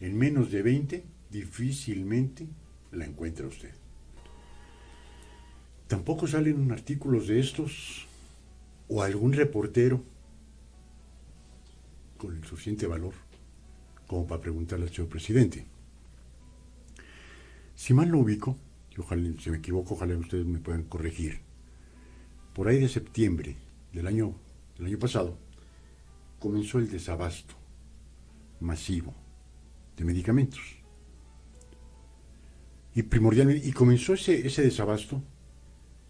En menos de 20, difícilmente la encuentra usted. Tampoco salen artículos de estos o algún reportero con el suficiente valor como para preguntarle al señor presidente. Si mal lo ubico, y ojalá, si me equivoco, ojalá ustedes me puedan corregir, por ahí de septiembre del año pasado, comenzó el desabasto masivo de medicamentos. Y primordialmente, y comenzó ese desabasto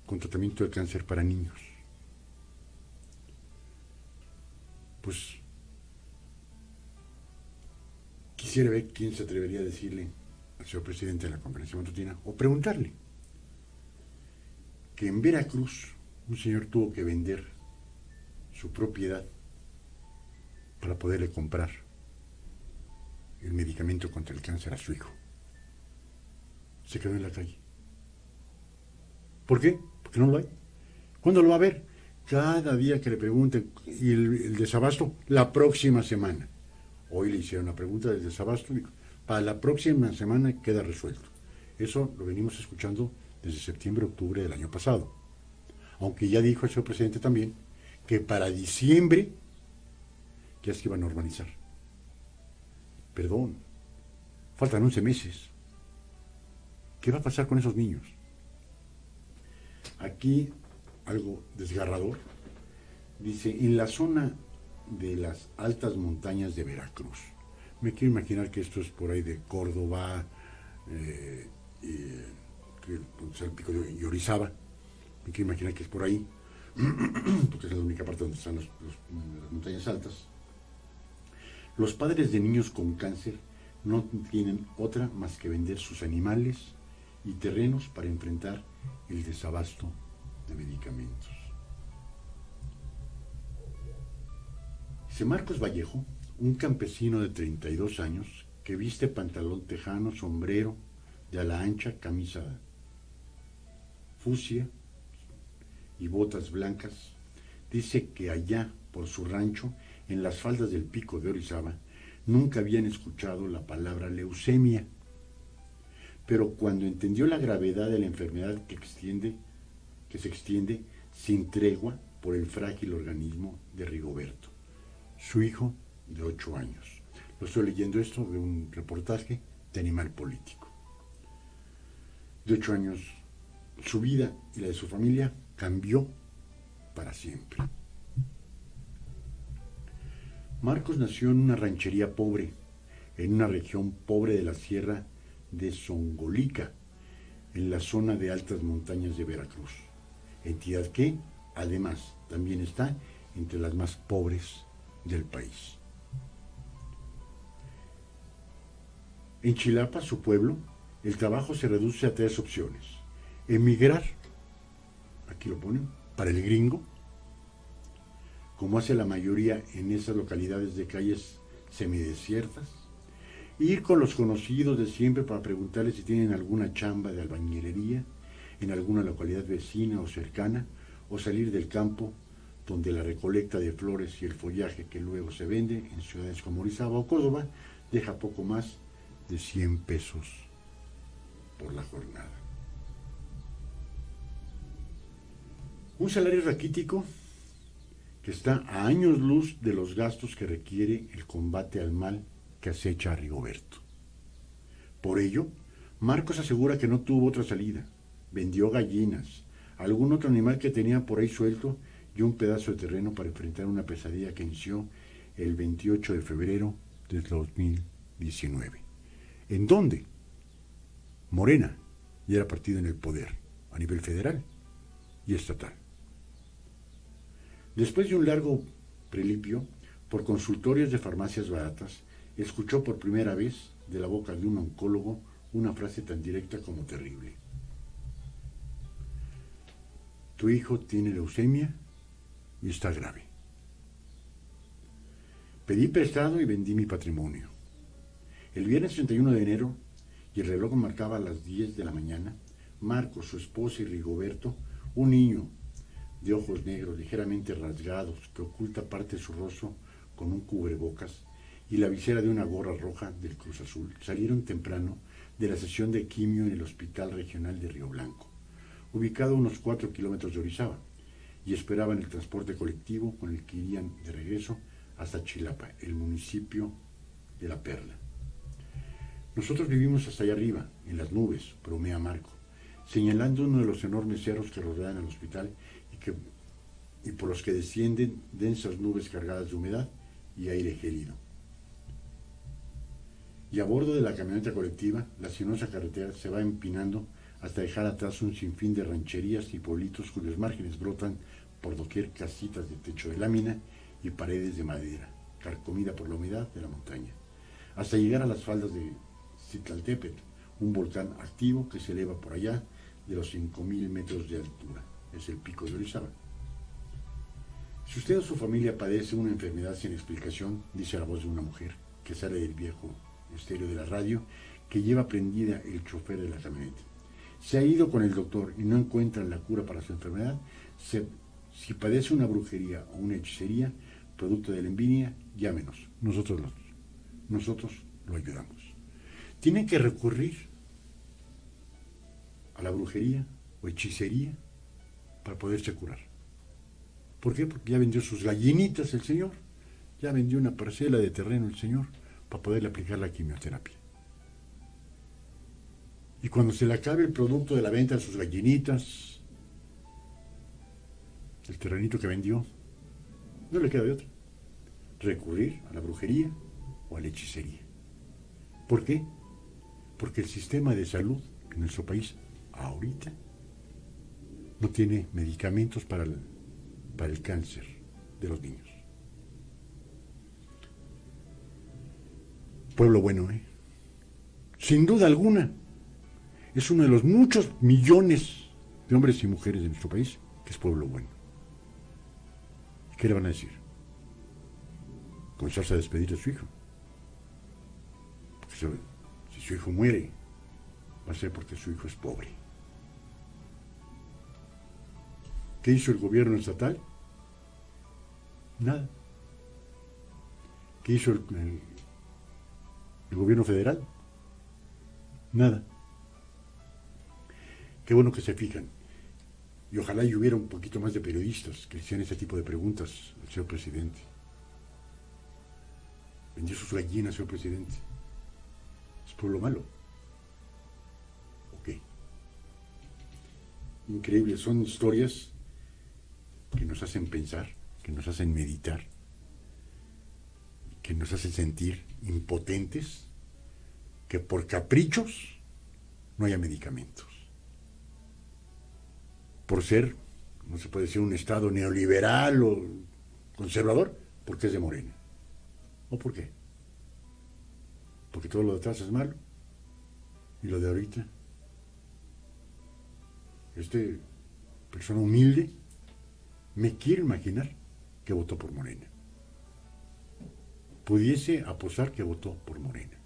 con tratamiento del cáncer para niños. Pues quisiera ver quién se atrevería a decirle al señor presidente de la conferencia matutina, o preguntarle, que en Veracruz un señor tuvo que vender su propiedad para poderle comprar el medicamento contra el cáncer a su hijo. Se quedó en la calle. ¿Por qué? Porque no lo hay. ¿Cuándo lo va a ver? Cada día que le pregunten, y el desabasto, la próxima semana. Hoy le hicieron la pregunta del desabasto, y para la próxima semana queda resuelto. Eso lo venimos escuchando desde septiembre, octubre del año pasado. Aunque ya dijo el señor presidente también que para diciembre ya se iba a normalizar. Perdón, faltan 11 meses. ¿Qué va a pasar con esos niños? Aquí algo desgarrador. Dice, en la zona de las altas montañas de Veracruz. Me quiero imaginar que esto es por ahí de Córdoba, el pico de Orizaba. Me quiero imaginar que es por ahí, porque es la única parte donde están las montañas altas. Los padres de niños con cáncer no tienen otra más que vender sus animales y terrenos para enfrentar el desabasto de medicamentos. Dice Marcos Vallejo, un campesino de 32 años que viste pantalón tejano, sombrero de ala ancha, camisa fucsia y botas blancas, dice que allá por su rancho, en las faldas del pico de Orizaba, nunca habían escuchado la palabra leucemia, pero cuando entendió la gravedad de la enfermedad que se extiende sin tregua por el frágil organismo de Rigoberto, su hijo de 8 años. Lo estoy leyendo esto de un reportaje de Animal Político. De 8 años, su vida y la de su familia cambió para siempre. Marcos nació en una ranchería pobre, en una región pobre de la sierra de Zongolica, en la zona de altas montañas de Veracruz, entidad que, además, también está entre las más pobres del país. En Chilapa, su pueblo, el trabajo se reduce a 3 opciones: emigrar, aquí lo ponen, para el gringo, como hace la mayoría en esas localidades de calles semidesiertas, ir con los conocidos de siempre para preguntarles si tienen alguna chamba de albañilería en alguna localidad vecina o cercana, o salir del campo, donde la recolecta de flores y el follaje que luego se vende en ciudades como Orizaba o Córdoba deja poco más de 100 pesos por la jornada. Un salario raquítico que está a años luz de los gastos que requiere el combate al mal que acecha a Rigoberto. Por ello, Marcos asegura que no tuvo otra salida. Vendió gallinas, algún otro animal que tenía por ahí suelto y un pedazo de terreno para enfrentar una pesadilla que inició el 28 de febrero del 2019. ¿En dónde? Morena ya era partido en el poder, a nivel federal y estatal. Después de un largo prelipio por consultorios de farmacias baratas, escuchó por primera vez de la boca de un oncólogo una frase tan directa como terrible. Tu hijo tiene leucemia y está grave. Pedí prestado y vendí mi patrimonio. El viernes 31 de enero, y el reloj marcaba las 10 de la mañana, Marcos, su esposa y Rigoberto, un niño de ojos negros ligeramente rasgados que oculta parte de su rostro con un cubrebocas y la visera de una gorra roja del Cruz Azul, salieron temprano de la sesión de quimio en el Hospital Regional de Río Blanco, ubicado a unos 4 kilómetros de Orizaba, y esperaban el transporte colectivo con el que irían de regreso hasta Chilapa, el municipio de La Perla. Nosotros vivimos hasta allá arriba, en las nubes, bromea Marco, señalando uno de los enormes cerros que rodean el hospital y por los que descienden densas nubes cargadas de humedad y aire gélido. Y a bordo de la camioneta colectiva, la sinuosa carretera se va empinando hasta dejar atrás un sinfín de rancherías y pueblitos cuyos márgenes brotan por doquier casitas de techo de lámina y paredes de madera, carcomida por la humedad de la montaña, hasta llegar a las faldas de Citlaltépetl, un volcán activo que se eleva por allá de los 5.000 metros de altura. Es el pico de Orizaba. Si usted o su familia padece una enfermedad sin explicación, dice la voz de una mujer que sale del viejo estéreo de la radio que lleva prendida el chofer de la camioneta. Se ha ido con el doctor y no encuentran la cura para su enfermedad. Si padece una brujería o una hechicería, producto de la envidia, llámenos. Nosotros lo ayudamos. Tienen que recurrir a la brujería o hechicería para poderse curar. ¿Por qué? Porque ya vendió sus gallinitas el señor, ya vendió una parcela de terreno el señor para poderle aplicar la quimioterapia. Y cuando se le acabe el producto de la venta de sus gallinitas, el terrenito que vendió, no le queda de otra. Recurrir a la brujería o a la hechicería. ¿Por qué? Porque el sistema de salud en nuestro país ahorita no tiene medicamentos para el cáncer de los niños. Pueblo bueno, ¿eh? Sin duda alguna, es uno de los muchos millones de hombres y mujeres de nuestro país que es pueblo bueno. ¿Qué le van a decir? Comenzarse a despedir de su hijo. Porque si su hijo muere, va a ser porque su hijo es pobre. ¿Qué hizo el gobierno estatal? Nada. ¿Qué hizo el gobierno federal? Nada. Qué bueno que se fijan. Y ojalá y hubiera un poquito más de periodistas que hicieran ese tipo de preguntas al señor presidente. Vendió sus gallinas, señor presidente. ¿Es pueblo malo? Ok. Increíble, son historias que nos hacen pensar, que nos hacen meditar, que nos hacen sentir impotentes, que por caprichos no haya medicamentos. Por ser, no se puede decir un estado neoliberal o conservador, porque es de Morena. ¿O por qué? Porque todo lo de atrás es malo y lo de ahorita. Persona humilde, me quiero imaginar que votó por Morena. Pudiese apostar que votó por Morena.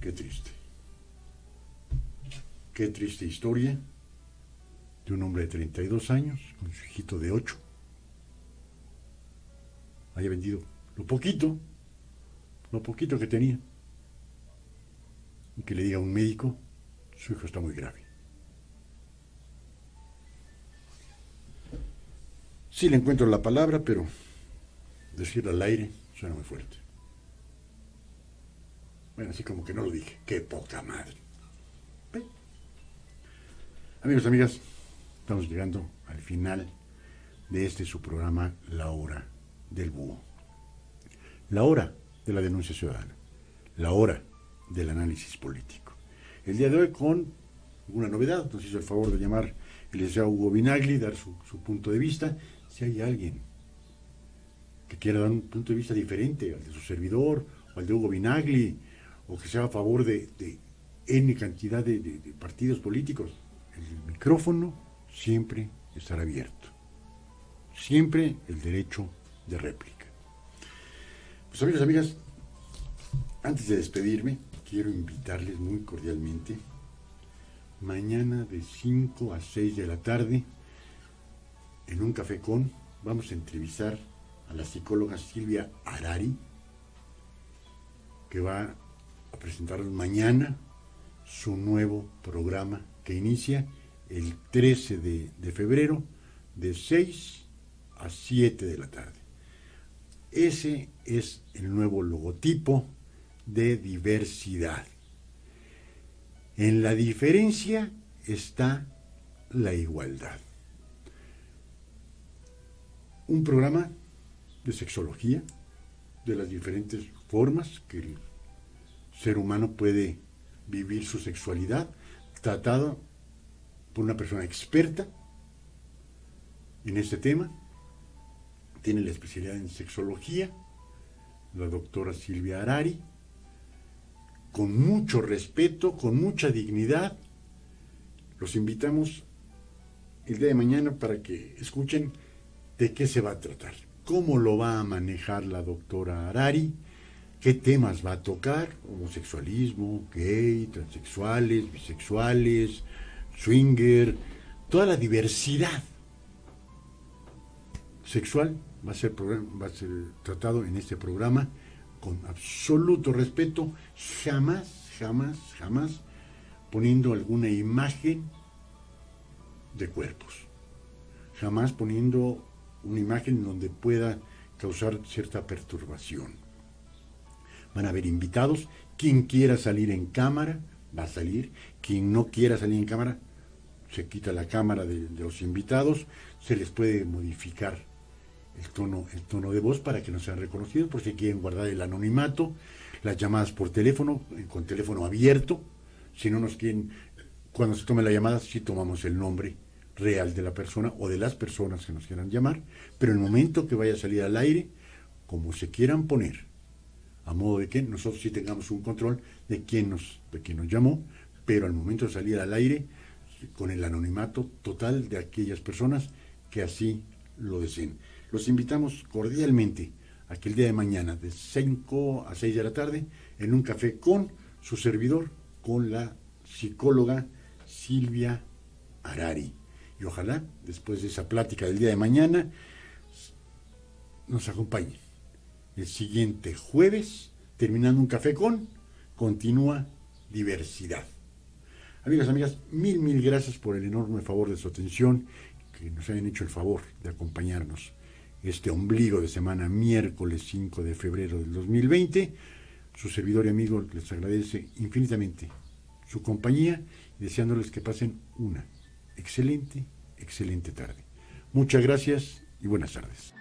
Qué triste. Qué triste historia de un hombre de 32 años con su hijito de 8. Haya vendido lo poquito que tenía. Y que le diga a un médico, su hijo está muy grave. Sí le encuentro la palabra, pero decirlo al aire suena muy fuerte. Bueno, así como que no lo dije. ¡Qué poca madre! ¿Ve? Amigos, amigas, estamos llegando al final de su programa La Hora del Búho. La hora de la denuncia ciudadana. La hora del análisis político. El día de hoy con una novedad. Nos hizo el favor de llamar el licenciado Hugo Vinagli, dar su punto de vista. Si hay alguien que quiera dar un punto de vista diferente al de su servidor o al de Hugo Vinagli, o que sea a favor de N cantidad de partidos políticos, el micrófono siempre estará abierto. Siempre el derecho de réplica. Pues amigos, amigas, antes de despedirme, quiero invitarles muy cordialmente, mañana de 5 a 6 de la tarde, en un café vamos a entrevistar a la psicóloga Silvia Harari, que va a presentarnos mañana su nuevo programa que inicia el 13 de febrero de 6 a 7 de la tarde. Ese es el nuevo logotipo de diversidad. En la diferencia está la igualdad. Un programa de sexología, de las diferentes formas que el ser humano puede vivir su sexualidad, tratado por una persona experta en este tema. Tiene la especialidad en sexología, la doctora Silvia Harari, con mucho respeto, con mucha dignidad. Los invitamos el día de mañana para que escuchen de qué se va a tratar, cómo lo va a manejar la doctora Harari, qué temas va a tocar: homosexualismo, gay, transexuales, bisexuales, swinger, toda la diversidad sexual va a ser tratado en este programa con absoluto respeto, jamás poniendo alguna imagen de cuerpos, jamás poniendo una imagen donde pueda causar cierta perturbación. Van a haber invitados. Quien quiera salir en cámara va a salir. Quien no quiera salir en cámara, se quita la cámara de los invitados. Se les puede modificar el tono de voz para que no sean reconocidos, por si quieren guardar el anonimato. Las llamadas por teléfono, con teléfono abierto. Si no nos quieren, cuando se tome la llamada, sí tomamos el nombre real de la persona o de las personas que nos quieran llamar, pero en el momento que vaya a salir al aire, como se quieran poner, a modo de que nosotros sí tengamos un control de quién nos llamó, pero al momento de salir al aire, con el anonimato total de aquellas personas que así lo deseen. Los invitamos cordialmente a que el día de mañana, de 5 a 6 de la tarde, en un café con su servidor, con la psicóloga Silvia Harari. Y ojalá, después de esa plática del día de mañana, nos acompañen. El siguiente jueves, terminando un café continúa diversidad. Amigos, amigas, mil gracias por el enorme favor de su atención, que nos hayan hecho el favor de acompañarnos este ombligo de semana, miércoles 5 de febrero del 2020. Su servidor y amigo les agradece infinitamente su compañía y deseándoles que pasen una excelente tarde. Muchas gracias y buenas tardes.